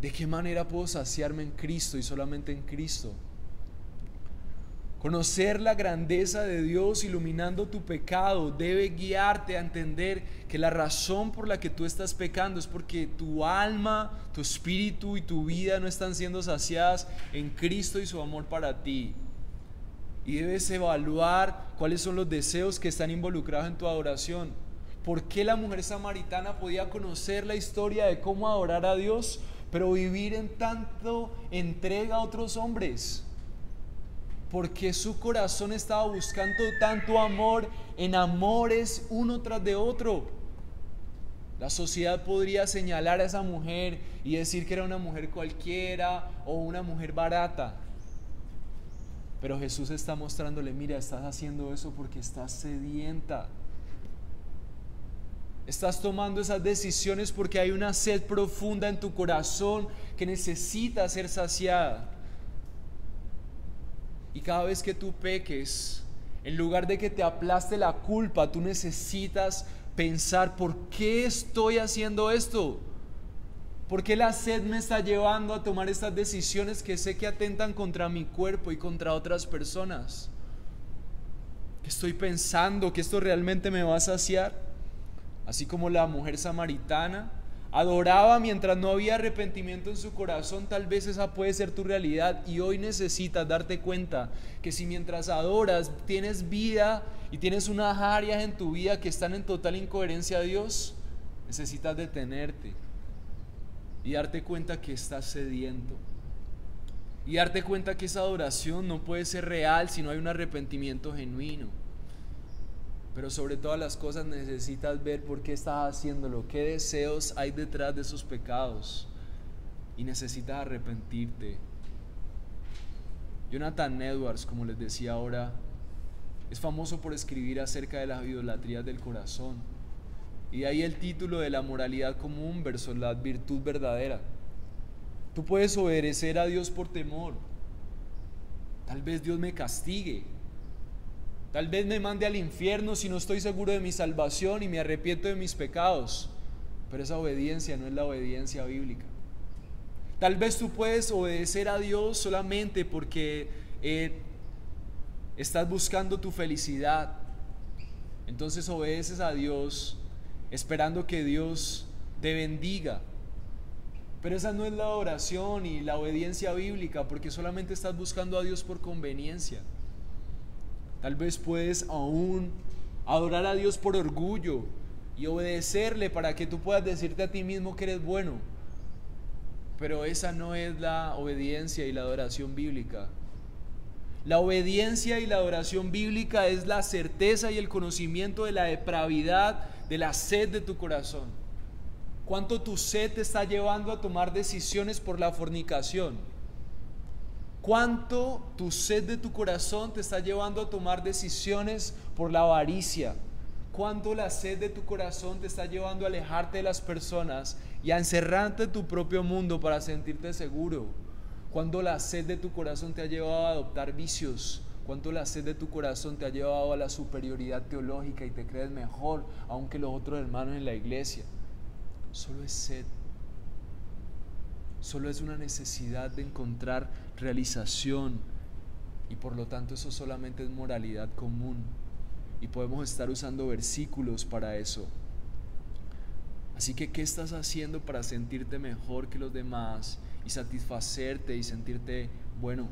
¿de qué manera puedo saciarme en Cristo y solamente en Cristo? Conocer la grandeza de Dios iluminando tu pecado debe guiarte a entender que la razón por la que tú estás pecando es porque tu alma, tu espíritu y tu vida no están siendo saciadas en Cristo y su amor para ti. Y debes evaluar cuáles son los deseos que están involucrados en tu adoración. ¿Por qué la mujer samaritana podía conocer la historia de cómo adorar a Dios, pero vivir en tanto entrega a otros hombres? Porque su corazón estaba buscando tanto amor en amores uno tras de otro. La sociedad podría señalar a esa mujer y decir que era una mujer cualquiera o una mujer barata. Pero Jesús está mostrándole: mira, estás haciendo eso porque estás sedienta. Estás tomando esas decisiones porque hay una sed profunda en tu corazón que necesita ser saciada. Y cada vez que tú peques, en lugar de que te aplaste la culpa, tú necesitas pensar: ¿por qué estoy haciendo esto? ¿Por qué la sed me está llevando a tomar estas decisiones que sé que atentan contra mi cuerpo y contra otras personas? ¿Qué estoy pensando? ¿Que esto realmente me va a saciar? Así como la mujer samaritana adoraba mientras no había arrepentimiento en su corazón, tal vez esa puede ser tu realidad. Y hoy necesitas darte cuenta que si mientras adoras tienes vida y tienes unas áreas en tu vida que están en total incoherencia a Dios, necesitas detenerte y darte cuenta que estás sediento, y darte cuenta que esa adoración no puede ser real si no hay un arrepentimiento genuino. Pero sobre todas las cosas necesitas ver por qué estás haciéndolo, qué deseos hay detrás de esos pecados, y necesitas arrepentirte. Jonathan Edwards, como les decía ahora, es famoso por escribir acerca de las idolatrías del corazón, y de ahí el título de La moralidad común versus la virtud verdadera. Tú puedes obedecer a Dios por temor. Tal vez Dios me castigue, tal vez me mande al infierno si no estoy seguro de mi salvación y me arrepiento de mis pecados. Pero esa obediencia no es la obediencia bíblica. Tal vez tú puedes obedecer a Dios solamente porque estás buscando tu felicidad. Entonces obedeces a Dios esperando que Dios te bendiga. Pero esa no es la oración y la obediencia bíblica, porque solamente estás buscando a Dios por conveniencia. Tal vez puedes aún adorar a Dios por orgullo y obedecerle para que tú puedas decirte a ti mismo que eres bueno. Pero esa no es la obediencia y la adoración bíblica. La obediencia y la adoración bíblica es la certeza y el conocimiento de la depravidad, de la sed de tu corazón. ¿Cuánto tu sed te está llevando a tomar decisiones por la fornicación? ¿Cuánto tu sed de tu corazón te está llevando a tomar decisiones por la avaricia? ¿Cuánto la sed de tu corazón te está llevando a alejarte de las personas y a encerrarte en tu propio mundo para sentirte seguro? ¿Cuánto la sed de tu corazón te ha llevado a adoptar vicios? ¿Cuánto la sed de tu corazón te ha llevado a la superioridad teológica y te crees mejor aún que los otros hermanos en la iglesia? Solo es sed. Solo es una necesidad de encontrar realización, y por lo tanto eso solamente es moralidad común, y podemos estar usando versículos para eso. Así que, ¿qué estás haciendo para sentirte mejor que los demás y satisfacerte y sentirte bueno?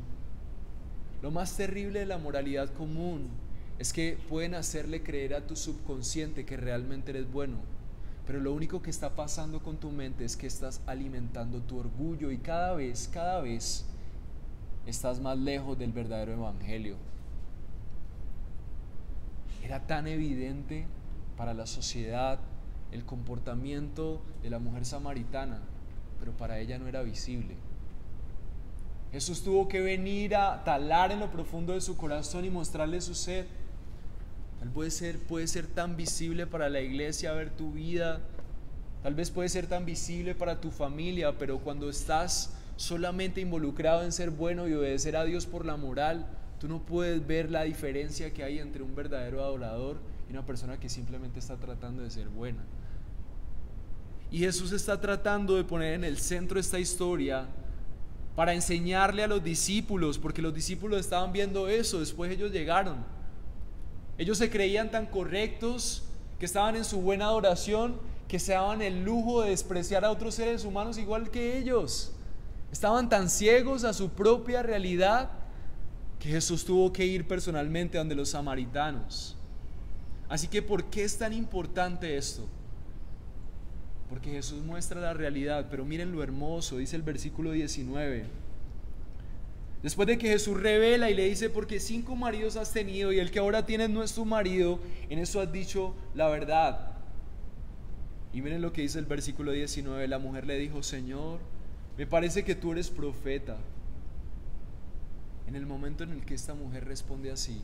Lo más terrible de la moralidad común es que pueden hacerle creer a tu subconsciente que realmente eres bueno, pero lo único que está pasando con tu mente es que estás alimentando tu orgullo, y cada vez estás más lejos del verdadero evangelio. Era tan evidente para la sociedad el comportamiento de la mujer samaritana, pero para ella no era visible. Jesús tuvo que venir a talar en lo profundo de su corazón y mostrarle su sed. Tal vez puede ser tan visible para la iglesia ver tu vida, tal vez puede ser tan visible para tu familia, pero cuando estás solamente involucrado en ser bueno y obedecer a Dios por la moral, tú no puedes ver la diferencia que hay entre un verdadero adorador y una persona que simplemente está tratando de ser buena. Y Jesús está tratando de poner en el centro esta historia para enseñarle a los discípulos, porque los discípulos estaban viendo eso, después ellos llegaron. Ellos se creían tan correctos, que estaban en su buena adoración, que se daban el lujo de despreciar a otros seres humanos igual que ellos. Estaban tan ciegos a su propia realidad que Jesús tuvo que ir personalmente donde los samaritanos. Así que, ¿por qué es tan importante esto? Porque Jesús muestra la realidad, pero miren lo hermoso, dice el versículo 19. Después de que Jesús revela y le dice: porque 5 maridos has tenido y el que ahora tienes no es tu marido, en eso has dicho la verdad. Y miren lo que dice el versículo 19. La mujer le dijo: Señor, me parece que tú eres profeta. En el momento en el que esta mujer responde así,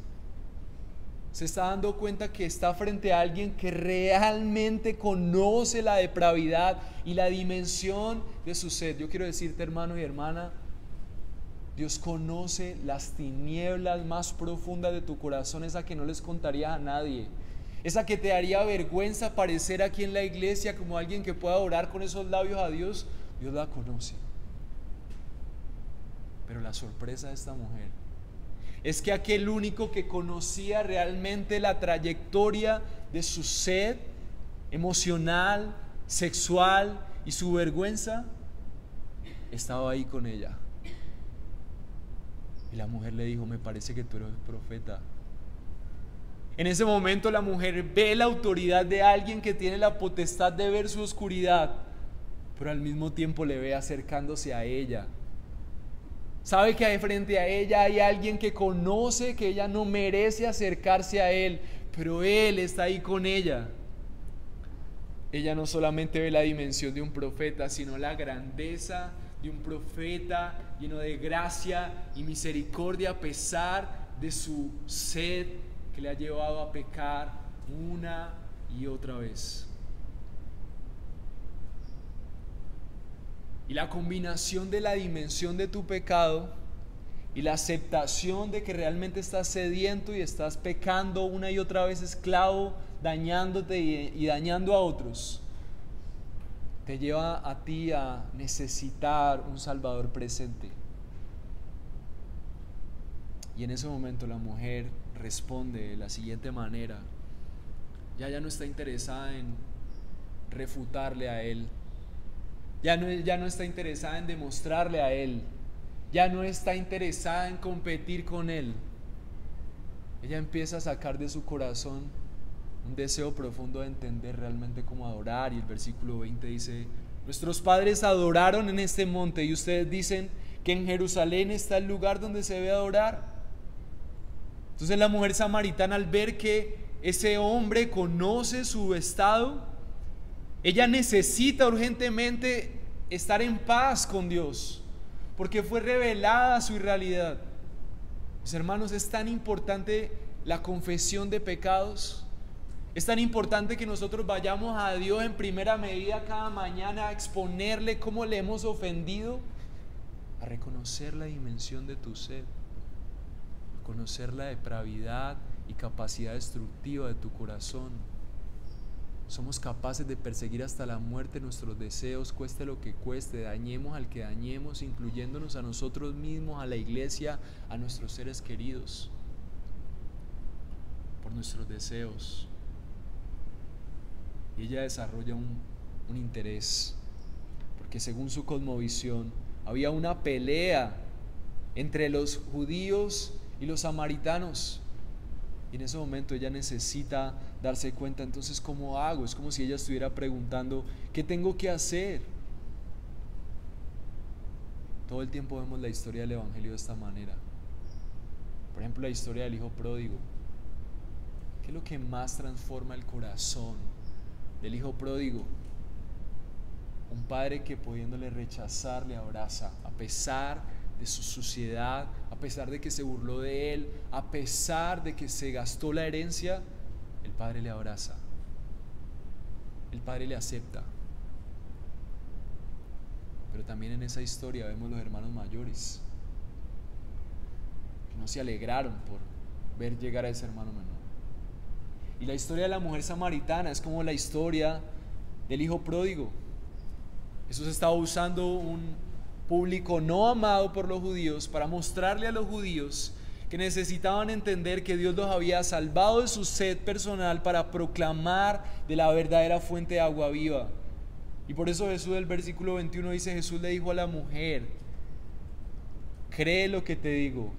se está dando cuenta que está frente a alguien que realmente conoce la depravidad y la dimensión de su sed. Yo quiero decirte, hermano y hermana, Dios conoce las tinieblas más profundas de tu corazón, esa que no les contarías a nadie, esa que te daría vergüenza aparecer aquí en la iglesia como alguien que pueda orar con esos labios a Dios. Dios la conoce. Pero la sorpresa de esta mujer es que aquel único que conocía realmente la trayectoria de su sed emocional, sexual y su vergüenza, estaba ahí con ella. Y la mujer le dijo: me parece que tú eres profeta. En ese momento la mujer ve la autoridad de alguien que tiene la potestad de ver su oscuridad, pero al mismo tiempo le ve acercándose a ella. Sabe que frente a ella hay alguien que conoce que ella no merece acercarse a él, pero él está ahí con ella. Ella no solamente ve la dimensión de un profeta, sino la grandeza de un profeta lleno de gracia y misericordia, a pesar de su sed que le ha llevado a pecar una y otra vez. Y la combinación de la dimensión de tu pecado y la aceptación de que realmente estás sediento y estás pecando una y otra vez, esclavo, dañándote y dañando a otros, te lleva a ti a necesitar un Salvador presente. Y en ese momento la mujer responde de la siguiente manera. Ya no está interesada en refutarle a él. Ya no está interesada en demostrarle a él. Ya no está interesada en competir con él. Ella empieza a sacar de su corazón un deseo profundo de entender realmente cómo adorar. Y el versículo 20 dice: nuestros padres adoraron en este monte y ustedes dicen que en Jerusalén está el lugar donde se debe adorar. Entonces la mujer samaritana, al ver que ese hombre conoce su estado, ella necesita urgentemente estar en paz con Dios, porque fue revelada su irrealidad. Mis hermanos, es tan importante la confesión de pecados. Es tan importante que nosotros vayamos a Dios en primera medida cada mañana a exponerle cómo le hemos ofendido, a reconocer la dimensión de tu sed, a conocer la depravidad y capacidad destructiva de tu corazón. Somos capaces de perseguir hasta la muerte nuestros deseos, cueste lo que cueste, dañemos al que dañemos, incluyéndonos a nosotros mismos, a la iglesia, a nuestros seres queridos, por nuestros deseos. Y ella desarrolla un interés, porque según su cosmovisión había una pelea entre los judíos y los samaritanos. Y en ese momento ella necesita darse cuenta, entonces, ¿cómo hago? Es como si ella estuviera preguntando, ¿qué tengo que hacer? Todo el tiempo vemos la historia del Evangelio de esta manera. Por ejemplo, la historia del hijo pródigo. ¿Qué es lo que más transforma el corazón del hijo pródigo? Un padre que, pudiéndole rechazar, le abraza a pesar de su suciedad, a pesar de que se burló de él, a pesar de que se gastó la herencia. El padre le abraza, el padre le acepta. Pero también en esa historia vemos los hermanos mayores que no se alegraron por ver llegar a ese hermano menor. Y la historia de la mujer samaritana es como la historia del hijo pródigo. Jesús estaba usando público no amado por los judíos, para mostrarle a los judíos que necesitaban entender que Dios los había salvado de su sed personal para proclamar de la verdadera fuente de agua viva. Y por eso Jesús, del versículo 21 dice: Jesús le dijo a la mujer: cree lo que te digo,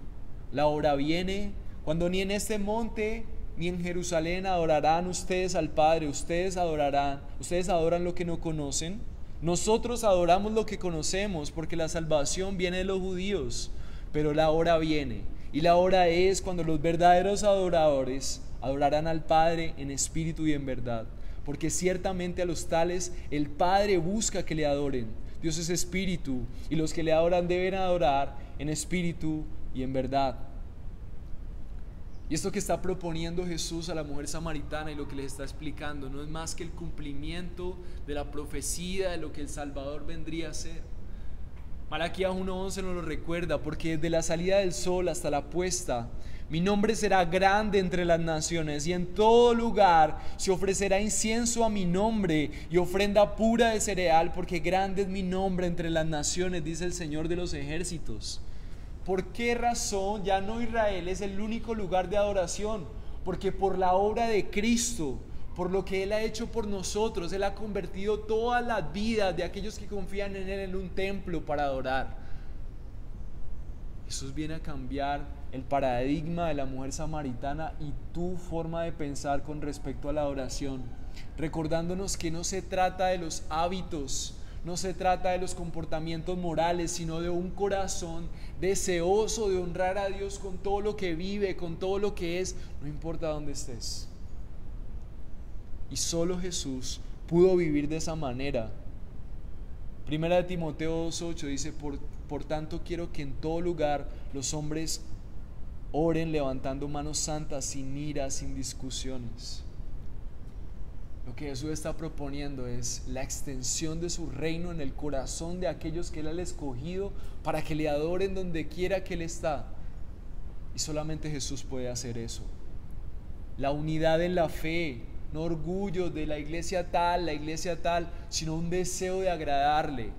la hora viene cuando ni en este monte ni en Jerusalén adorarán ustedes al Padre. Ustedes adoran lo que no conocen. Nosotros adoramos lo que conocemos, porque la salvación viene de los judíos. Pero la hora viene, y la hora es cuando los verdaderos adoradores adorarán al Padre en espíritu y en verdad, porque ciertamente a los tales el Padre busca que le adoren. Dios es espíritu, y los que le adoran deben adorar en espíritu y en verdad. Y esto que está proponiendo Jesús a la mujer samaritana y lo que les está explicando no es más que el cumplimiento de la profecía de lo que el Salvador vendría a ser. Malaquías 1:11 nos lo recuerda: porque desde la salida del sol hasta la puesta, mi nombre será grande entre las naciones, y en todo lugar se ofrecerá incienso a mi nombre y ofrenda pura de cereal, porque grande es mi nombre entre las naciones, dice el Señor de los ejércitos. ¿Por qué razón ya no Israel es el único lugar de adoración? Porque por la obra de Cristo, por lo que Él ha hecho por nosotros, Él ha convertido todas las vidas de aquellos que confían en Él en un templo para adorar. Jesús viene a cambiar el paradigma de la mujer samaritana y tu forma de pensar con respecto a la adoración, recordándonos que no se trata de los hábitos, no se trata de los comportamientos morales, sino de un corazón deseoso de honrar a Dios con todo lo que vive, con todo lo que es, no importa dónde estés. Y solo Jesús pudo vivir de esa manera. Primera de Timoteo 2:8 dice: por tanto quiero que en todo lugar los hombres oren levantando manos santas, sin ira, sin discusiones. Lo que Jesús está proponiendo es la extensión de su reino en el corazón de aquellos que Él ha escogido para que le adoren donde quiera que Él está. Y solamente Jesús puede hacer eso. La unidad en la fe, no orgullo de la iglesia tal, sino un deseo de agradarle,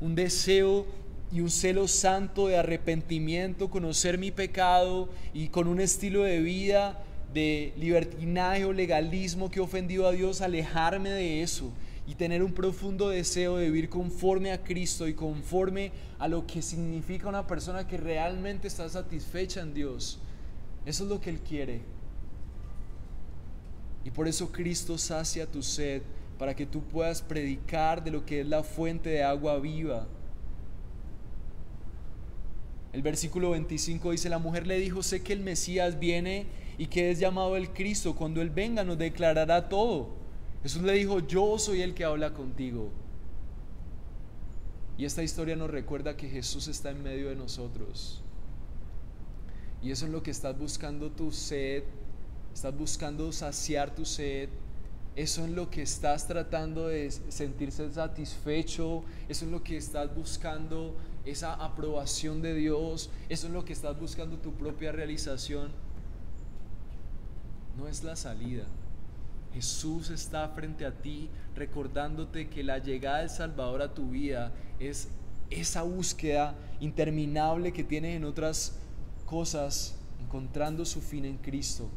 un deseo y un celo santo de arrepentimiento, conocer mi pecado y con un estilo de vida de libertinaje o legalismo que he ofendido a Dios, alejarme de eso y tener un profundo deseo de vivir conforme a Cristo y conforme a lo que significa una persona que realmente está satisfecha en Dios. Eso es lo que Él quiere. Y por eso Cristo sacia tu sed, para que tú puedas predicar de lo que es la fuente de agua viva. El versículo 25 dice: la mujer le dijo: sé que el Mesías viene y que es llamado el Cristo. Cuando Él venga nos declarará todo. Jesús le dijo: yo soy el que habla contigo. Y esta historia nos recuerda que Jesús está en medio de nosotros. Y eso es lo que estás buscando, tu sed. Estás buscando saciar tu sed. Eso es lo que estás tratando de sentirse satisfecho. Eso es lo que estás buscando, esa aprobación de Dios. Eso es lo que estás buscando, tu propia realización. No es la salida. Jesús está frente a ti, recordándote que la llegada del Salvador a tu vida es esa búsqueda interminable que tienes en otras cosas, encontrando su fin en Cristo.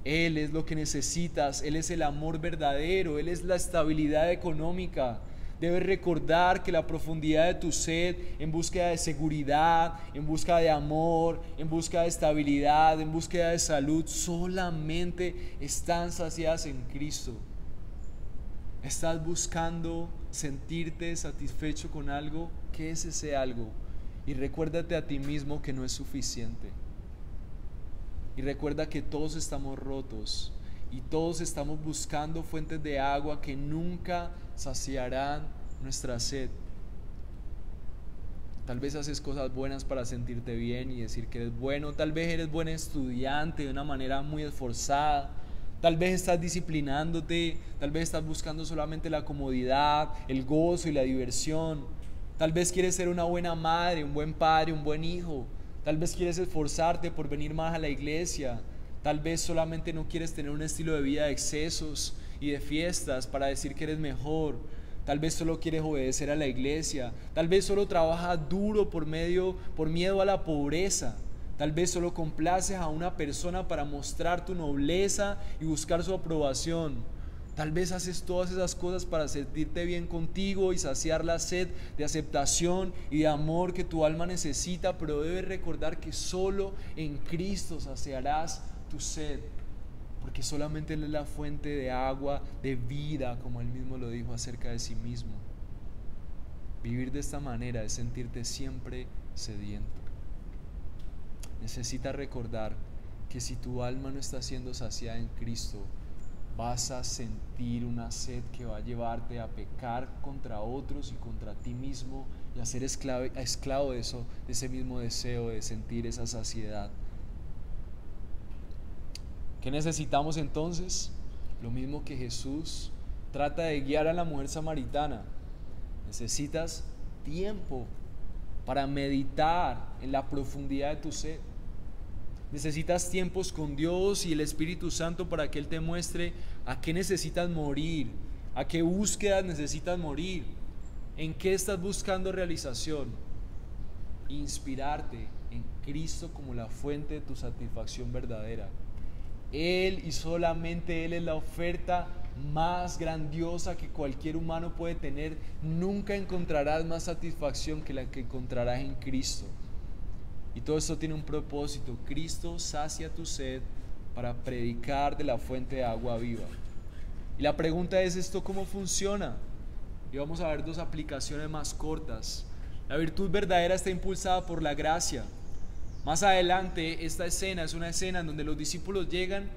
Él es lo que necesitas, Él es el amor verdadero, Él es la estabilidad económica. Debes recordar que la profundidad de tu sed, en búsqueda de seguridad, en búsqueda de amor, en búsqueda de estabilidad, en búsqueda de salud, solamente están saciadas en Cristo. ¿Estás buscando sentirte satisfecho con algo? ¿Qué es ese algo? Y recuérdate a ti mismo que no es suficiente. Y recuerda que todos estamos rotos y todos estamos buscando fuentes de agua que nunca saciarán nuestra sed. Tal vez haces cosas buenas para sentirte bien y decir que eres bueno. Tal vez eres buen estudiante de una manera muy esforzada. Tal vez estás disciplinándote. Tal vez estás buscando solamente la comodidad, el gozo y la diversión. Tal vez quieres ser una buena madre, un buen padre, un buen hijo. Tal vez quieres esforzarte por venir más a la iglesia. Tal vez solamente no quieres tener un estilo de vida de excesos y de fiestas para decir que eres mejor. tal vez solo quieres obedecer a la iglesia, tal vez solo trabajas duro por miedo a la pobreza, tal vez solo complaces a una persona para mostrar tu nobleza y buscar su aprobación. Tal vez haces todas esas cosas para sentirte bien contigo y saciar la sed de aceptación y de amor que tu alma necesita, pero debes recordar que solo en Cristo saciarás tu sed, porque solamente Él es la fuente de agua, de vida, como Él mismo lo dijo acerca de sí mismo. Vivir de esta manera es sentirte siempre sediento. Necesitas recordar que si tu alma no está siendo saciada en Cristo, vas a sentir una sed que va a llevarte a pecar contra otros y contra ti mismo y a ser esclavo de ese mismo deseo de sentir esa saciedad. ¿Qué necesitamos entonces? Lo mismo que Jesús trata de guiar a la mujer samaritana. Necesitas tiempo para meditar en la profundidad de tu sed. Necesitas tiempos con Dios y el Espíritu Santo para que Él te muestre a qué necesitas morir, a qué búsquedas necesitas morir, en qué estás buscando realización. Inspirarte en Cristo como la fuente de tu satisfacción verdadera. Él y solamente Él es la oferta más grandiosa que cualquier humano puede tener. Nunca encontrarás más satisfacción que la que encontrarás en Cristo. Y todo esto tiene un propósito. Cristo sacia tu sed para predicar de la fuente de agua viva. Y la pregunta es, ¿esto cómo funciona? Y vamos a ver dos aplicaciones más cortas. La virtud verdadera está impulsada por la gracia. Más adelante, esta escena es una escena en donde los discípulos llegan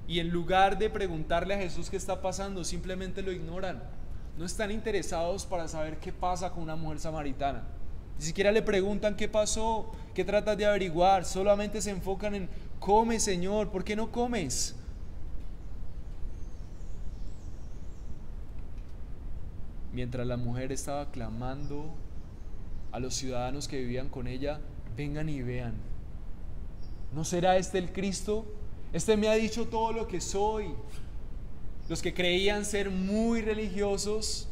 y en lugar de preguntarle a Jesús qué está pasando, simplemente lo ignoran. No están interesados para saber qué pasa con una mujer samaritana. Ni siquiera le preguntan qué pasó, qué tratas de averiguar. Solamente se enfocan en: come, Señor, ¿por qué no comes? Mientras la mujer estaba clamando a los ciudadanos que vivían con ella: vengan y vean, ¿no será este el Cristo? Este me ha dicho todo lo que soy. Los que creían ser muy religiosos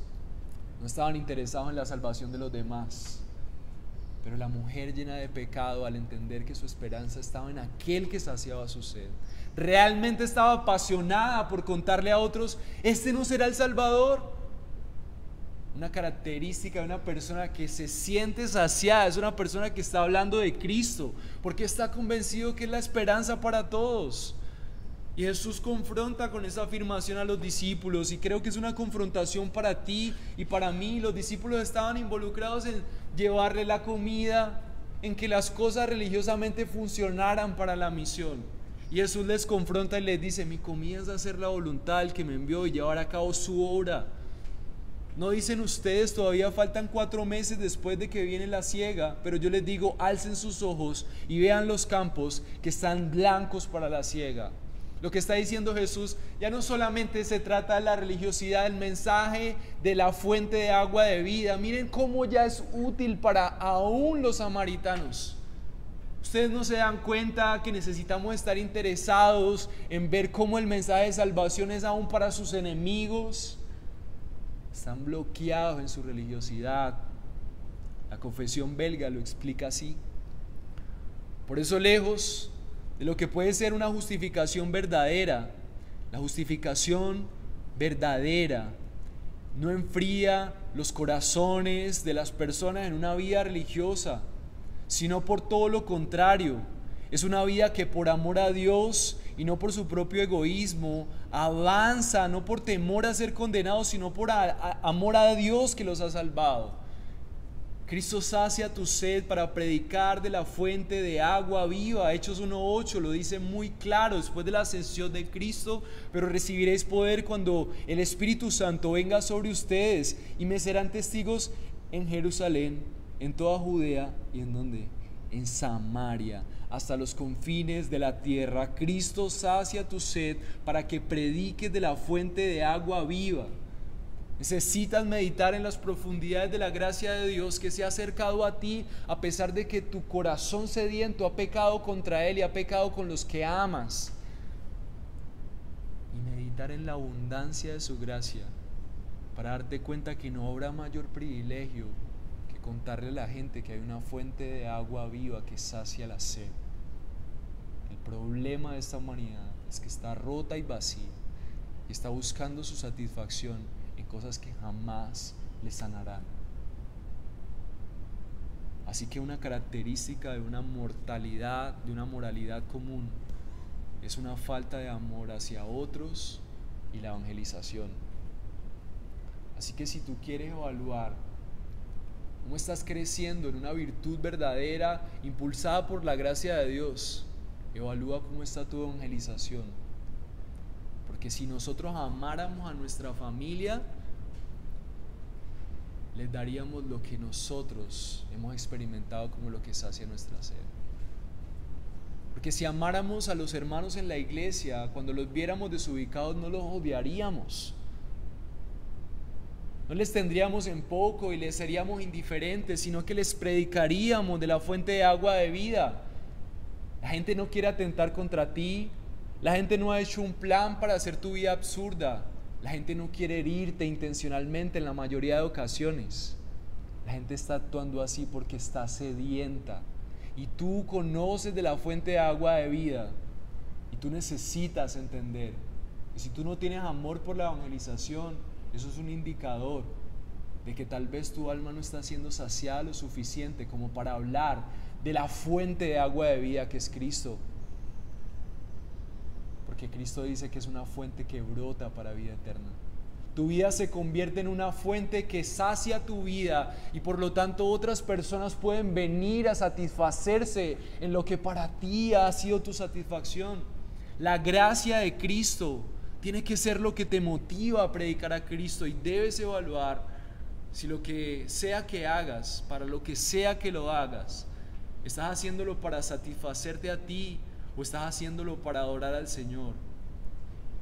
no estaban interesados en la salvación de los demás. Pero la mujer, llena de pecado, al entender que su esperanza estaba en aquel que saciaba su sed, realmente estaba apasionada por contarle a otros: este no será el Salvador. Una característica de una persona que se siente saciada es una persona que está hablando de Cristo, porque está convencido que es la esperanza para todos. Y Jesús confronta con esa afirmación a los discípulos, y creo que es una confrontación para ti y para mí. Los discípulos estaban involucrados en llevarle la comida, en que las cosas religiosamente funcionaran para la misión. Y Jesús les confronta y les dice: mi comida es hacer la voluntad del que me envió y llevar a cabo su obra. ¿No dicen ustedes, todavía faltan 4 meses después de que viene la siega? Pero yo les digo, alcen sus ojos y vean los campos que están blancos para la siega. Lo que está diciendo Jesús ya no solamente se trata de la religiosidad, el mensaje de la fuente de agua de vida. Miren cómo ya es útil para aún los samaritanos. Ustedes no se dan cuenta que necesitamos estar interesados en ver cómo el mensaje de salvación es aún para sus enemigos. Están bloqueados en su religiosidad. La confesión belga lo explica así. Por eso, lejos de lo que puede ser una justificación verdadera, la justificación verdadera no enfría los corazones de las personas en una vida religiosa, sino por todo lo contrario. Es una vida que por amor a Dios y no por su propio egoísmo avanza, no por temor a ser condenados, sino por amor a Dios que los ha salvado. Cristo sacia tu sed para predicar de la fuente de agua viva. Hechos 1:8 lo dice muy claro: después de la ascensión de Cristo, pero recibiréis poder cuando el Espíritu Santo venga sobre ustedes, y me serán testigos en Jerusalén, en toda Judea y en ¿dónde? En Samaria, hasta los confines de la tierra. Cristo sacia tu sed para que prediques de la fuente de agua viva. Necesitas meditar en las profundidades de la gracia de Dios que se ha acercado a ti, a pesar de que tu corazón sediento ha pecado contra Él y ha pecado con los que amas. Y meditar en la abundancia de su gracia para darte cuenta que no habrá mayor privilegio que contarle a la gente que hay una fuente de agua viva que sacia la sed. El problema de esta humanidad es que está rota y vacía y está buscando su satisfacción en cosas que jamás le sanarán. Así que una característica de una mortalidad, de una moralidad común, es una falta de amor hacia otros y la evangelización. Así que si tú quieres evaluar cómo estás creciendo en una virtud verdadera, impulsada por la gracia de Dios, evalúa cómo está tu evangelización. Porque si nosotros amáramos a nuestra familia, les daríamos lo que nosotros hemos experimentado como lo que sacia nuestra sed. Porque si amáramos a los hermanos en la iglesia, cuando los viéramos desubicados, no los odiaríamos. No les tendríamos en poco y les seríamos indiferentes, sino que les predicaríamos de la fuente de agua de vida. La gente no quiere atentar contra ti. La gente no ha hecho un plan para hacer tu vida absurda. La gente no quiere herirte intencionalmente en la mayoría de ocasiones. La gente está actuando así porque está sedienta. Y tú conoces de la fuente de agua de vida. Y tú necesitas entender que si tú no tienes amor por la evangelización, eso es un indicador de que tal vez tu alma no está siendo saciada lo suficiente como para hablar de la fuente de agua de vida que es Cristo. Porque Cristo dice que es una fuente que brota para vida eterna. Tu vida se convierte en una fuente que sacia tu vida y por lo tanto otras personas pueden venir a satisfacerse en lo que para ti ha sido tu satisfacción. La gracia de Cristo tiene que ser lo que te motiva a predicar a Cristo y debes evaluar si lo que sea que hagas, para lo que sea que lo hagas, estás haciéndolo para satisfacerte a ti o estás haciéndolo para adorar al Señor.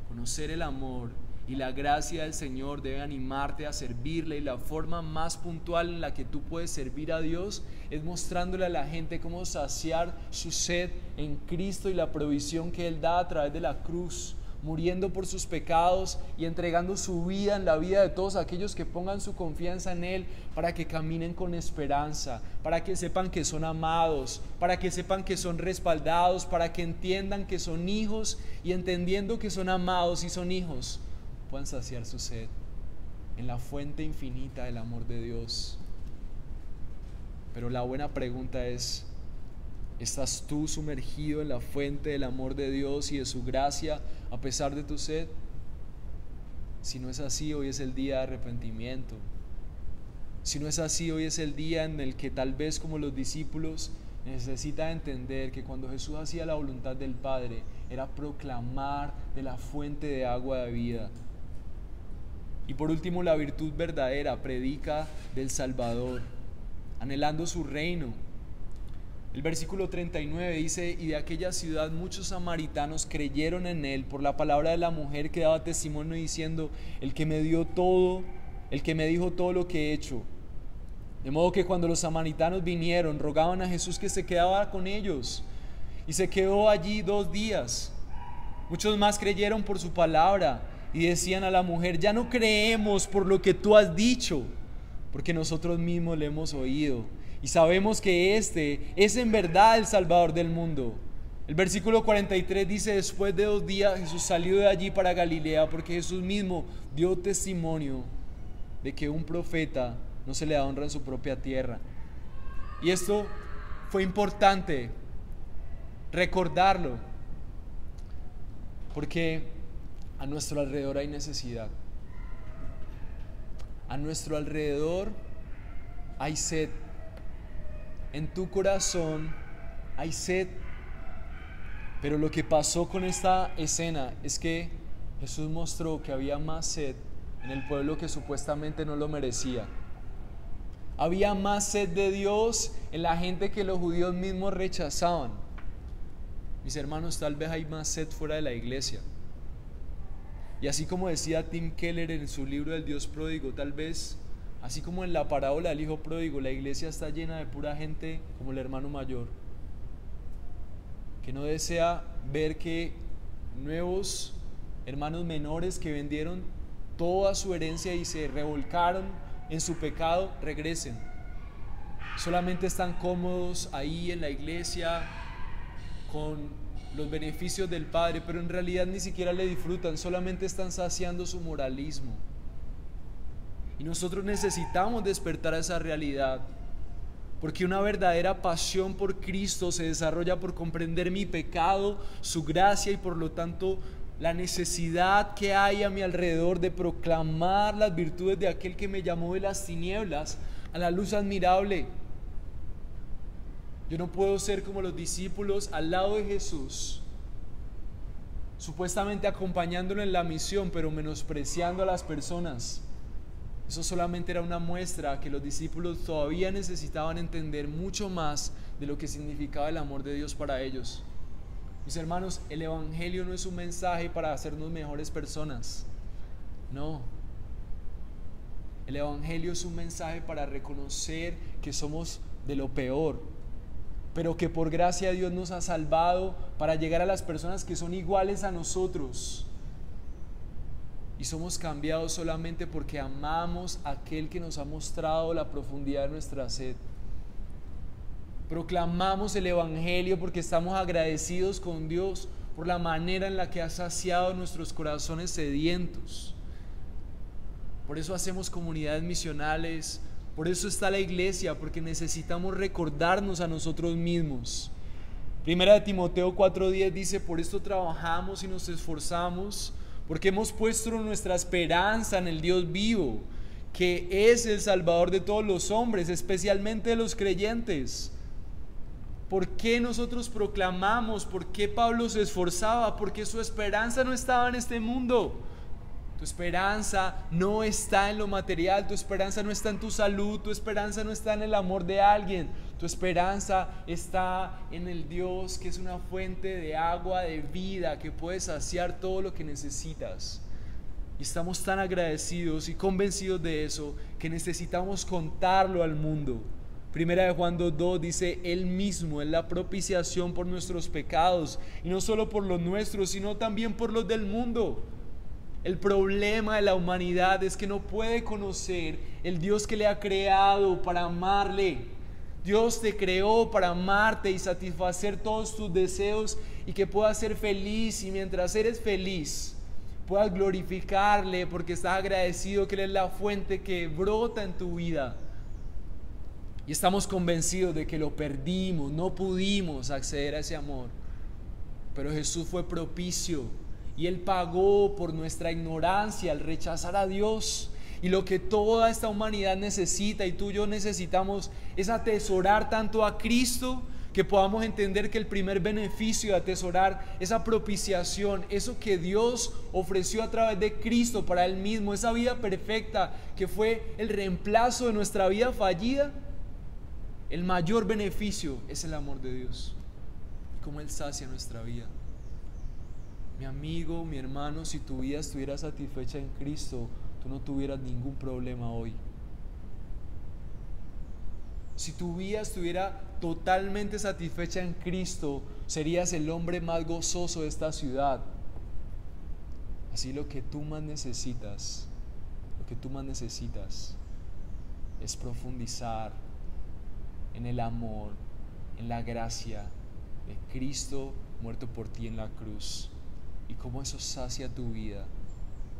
Conocer el amor y la gracia del Señor debe animarte a servirle, y la forma más puntual en la que tú puedes servir a Dios es mostrándole a la gente cómo saciar su sed en Cristo y la provisión que Él da a través de la cruz, muriendo por sus pecados y entregando su vida en la vida de todos aquellos que pongan su confianza en Él, para que caminen con esperanza, para que sepan que son amados, para que sepan que son respaldados, para que entiendan que son hijos y entendiendo que son amados y son hijos, puedan saciar su sed en la fuente infinita del amor de Dios. Pero la buena pregunta es: ¿estás tú sumergido en la fuente del amor de Dios y de su gracia a pesar de tu sed? Si no es así, hoy es el día de arrepentimiento. Si no es así, hoy es el día en el que tal vez, como los discípulos, necesita entender que cuando Jesús hacía la voluntad del Padre era proclamar de la fuente de agua de vida. Y por último, la virtud verdadera predica del Salvador, anhelando su reino. El versículo 39 dice: y de aquella ciudad muchos samaritanos creyeron en Él por la palabra de la mujer que daba testimonio diciendo: el que me dijo todo lo que he hecho. De modo que cuando los samaritanos vinieron, rogaban a Jesús que se quedara con ellos, y se quedó allí 2 días. Muchos más creyeron por su palabra y decían a la mujer: ya no creemos por lo que tú has dicho, porque nosotros mismos le hemos oído y sabemos que este es en verdad el Salvador del mundo. El versículo 43 dice: después de 2 días Jesús salió de allí para Galilea, porque Jesús mismo dio testimonio de que un profeta no se le da honra en su propia tierra. Y esto fue importante recordarlo, porque a nuestro alrededor hay necesidad. A nuestro alrededor hay sed. En tu corazón hay sed. Pero lo que pasó con esta escena es que Jesús mostró que había más sed en el pueblo que supuestamente no lo merecía. Había más sed de Dios en la gente que los judíos mismos rechazaban. Mis hermanos, tal vez hay más sed fuera de la iglesia. Y así como decía Tim Keller en su libro del Dios pródigo, tal vez, así como en la parábola del hijo pródigo, la iglesia está llena de pura gente como el hermano mayor, que no desea ver que nuevos hermanos menores que vendieron toda su herencia y se revolcaron en su pecado, regresen. Solamente están cómodos ahí en la iglesia con los beneficios del Padre, pero en realidad ni siquiera le disfrutan, solamente están saciando su moralismo. Y nosotros necesitamos despertar a esa realidad, porque una verdadera pasión por Cristo se desarrolla por comprender mi pecado, su gracia y por lo tanto la necesidad que hay a mi alrededor de proclamar las virtudes de aquel que me llamó de las tinieblas a la luz admirable. Yo no puedo ser como los discípulos al lado de Jesús, supuestamente acompañándolo en la misión, pero menospreciando a las personas. Eso solamente era una muestra que los discípulos todavía necesitaban entender mucho más de lo que significaba el amor de Dios para ellos. Mis hermanos, el Evangelio no es un mensaje para hacernos mejores personas. No. El Evangelio es un mensaje para reconocer que somos de lo peor, pero que por gracia Dios nos ha salvado para llegar a las personas que son iguales a nosotros. Y somos cambiados solamente porque amamos a aquel que nos ha mostrado la profundidad de nuestra sed. Proclamamos el Evangelio porque estamos agradecidos con Dios por la manera en la que ha saciado nuestros corazones sedientos. Por eso hacemos comunidades misionales, por eso está la iglesia, porque necesitamos recordarnos a nosotros mismos. Primera de Timoteo 4:10 dice: por esto trabajamos y nos esforzamos, porque hemos puesto nuestra esperanza en el Dios vivo, que es el Salvador de todos los hombres, especialmente de los creyentes. ¿Por qué nosotros proclamamos? ¿Por qué Pablo se esforzaba? Porque su esperanza no estaba en este mundo. Tu esperanza no está en lo material, tu esperanza no está en tu salud, tu esperanza no está en el amor de alguien, tu esperanza está en el Dios que es una fuente de agua de vida que puede saciar todo lo que necesitas. Y estamos tan agradecidos y convencidos de eso que necesitamos contarlo al mundo. Primera de Juan 2:2 dice: Él mismo es la propiciación por nuestros pecados, y no solo por los nuestros, sino también por los del mundo. El problema de la humanidad es que no puede conocer el Dios que le ha creado para amarle. Dios te creó para amarte y satisfacer todos tus deseos y que puedas ser feliz, y mientras eres feliz puedas glorificarle porque estás agradecido que Él es la fuente que brota en tu vida. Y estamos convencidos de que lo perdimos, no pudimos acceder a ese amor, pero Jesús fue propicio y Él pagó por nuestra ignorancia al rechazar a Dios. Y lo que toda esta humanidad necesita, y tú y yo necesitamos, es atesorar tanto a Cristo que podamos entender que el primer beneficio de atesorar esa propiciación, eso que Dios ofreció a través de Cristo para Él mismo, esa vida perfecta que fue el reemplazo de nuestra vida fallida, el mayor beneficio es el amor de Dios, como Él sacia nuestra vida. Mi amigo, mi hermano, si tu vida estuviera satisfecha en Cristo, tú no tuvieras ningún problema hoy. Si tu vida estuviera totalmente satisfecha en Cristo, serías el hombre más gozoso de esta ciudad. Así lo que tú más necesitas es profundizar en el amor, en la gracia de Cristo muerto por ti en la cruz, y cómo eso sacia tu vida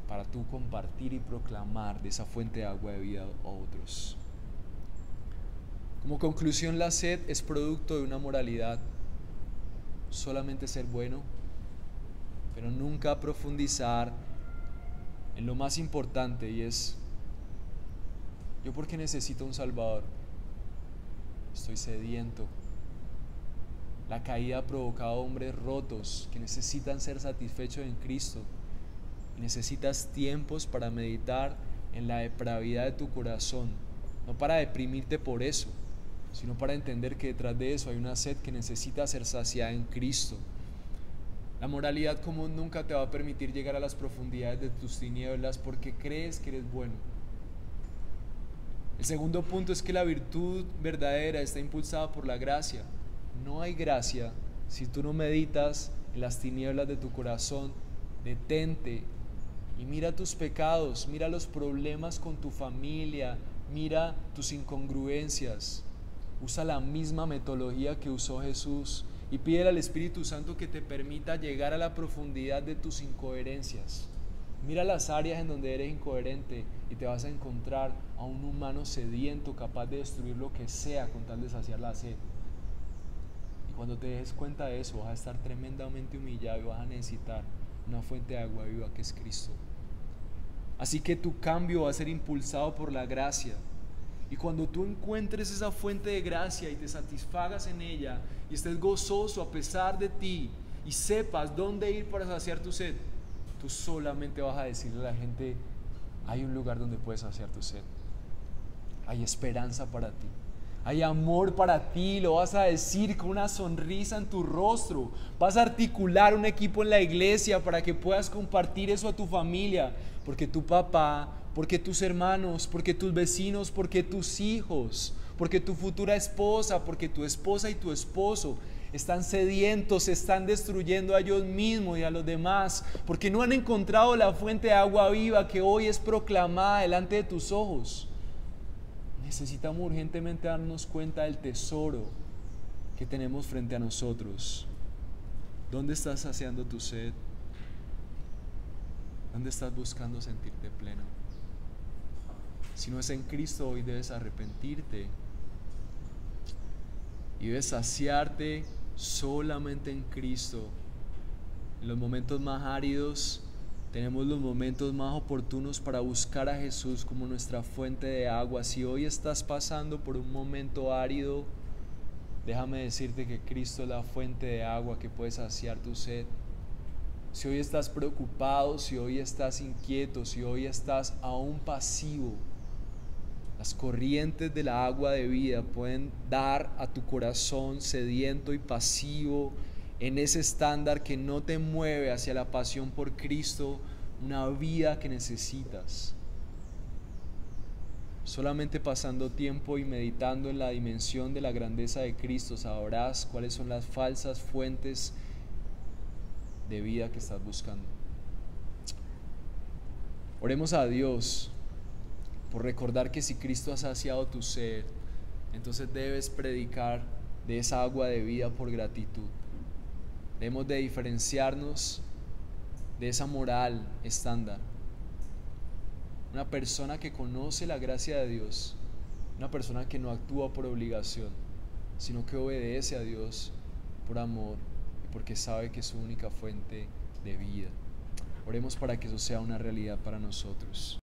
para tú compartir y proclamar de esa fuente de agua de vida a otros. Como conclusión, la sed es producto de una moralidad, solamente ser bueno, pero nunca profundizar en lo más importante, y es: ¿yo por qué necesito un Salvador? Estoy sediento. La caída ha provocado hombres rotos que necesitan ser satisfechos en Cristo. Y necesitas tiempos para meditar en la depravidad de tu corazón, no para deprimirte por eso, sino para entender que detrás de eso hay una sed que necesita ser saciada en Cristo. La moralidad común nunca te va a permitir llegar a las profundidades de tus tinieblas porque crees que eres bueno. El segundo punto es que la virtud verdadera está impulsada por la gracia. No hay gracia si tú no meditas en las tinieblas de tu corazón. Detente y mira tus pecados, mira los problemas con tu familia, mira tus incongruencias. Usa la misma metodología que usó Jesús y pídele al Espíritu Santo que te permita llegar a la profundidad de tus incoherencias. Mira las áreas en donde eres incoherente y te vas a encontrar a un humano sediento capaz de destruir lo que sea con tal de saciar la sed. Y cuando te des cuenta de eso, vas a estar tremendamente humillado y vas a necesitar una fuente de agua viva que es Cristo. Así que tu cambio va a ser impulsado por la gracia. Y cuando tú encuentres esa fuente de gracia y te satisfagas en ella y estés gozoso a pesar de ti y sepas dónde ir para saciar tu sed, tú solamente vas a decirle a la gente: hay un lugar donde puedes saciar tu sed, hay esperanza para ti, hay amor para ti. Lo vas a decir con una sonrisa en tu rostro. Vas a articular un equipo en la iglesia para que puedas compartir eso a tu familia, porque tu papá, porque tus hermanos, porque tus vecinos, porque tus hijos, porque tu futura esposa, porque tu esposa y tu esposo están sedientos, se están destruyendo a ellos mismos y a los demás, porque no han encontrado la fuente de agua viva que hoy es proclamada delante de tus ojos. Necesitamos urgentemente darnos cuenta del tesoro que tenemos frente a nosotros. ¿Dónde estás saciando tu sed? ¿Dónde estás buscando sentirte pleno? Si no es en Cristo, hoy debes arrepentirte y debes saciarte solamente en Cristo. En los momentos más áridos tenemos los momentos más oportunos para buscar a Jesús como nuestra fuente de agua. Si hoy estás pasando por un momento árido, déjame decirte que Cristo es la fuente de agua que puede saciar tu sed. Si hoy estás preocupado, si hoy estás inquieto, si hoy estás aún pasivo, las corrientes de la agua de vida pueden dar a tu corazón sediento y pasivo en ese estándar que no te mueve hacia la pasión por Cristo, una vida que necesitas. Solamente pasando tiempo y meditando en la dimensión de la grandeza de Cristo sabrás cuáles son las falsas fuentes de vida que estás buscando. Oremos a Dios por recordar que si Cristo ha saciado tu sed, entonces debes predicar de esa agua de vida por gratitud. Debemos de diferenciarnos de esa moral estándar. Una persona que conoce la gracia de Dios, una persona que no actúa por obligación, sino que obedece a Dios por amor y porque sabe que es su única fuente de vida. Oremos para que eso sea una realidad para nosotros.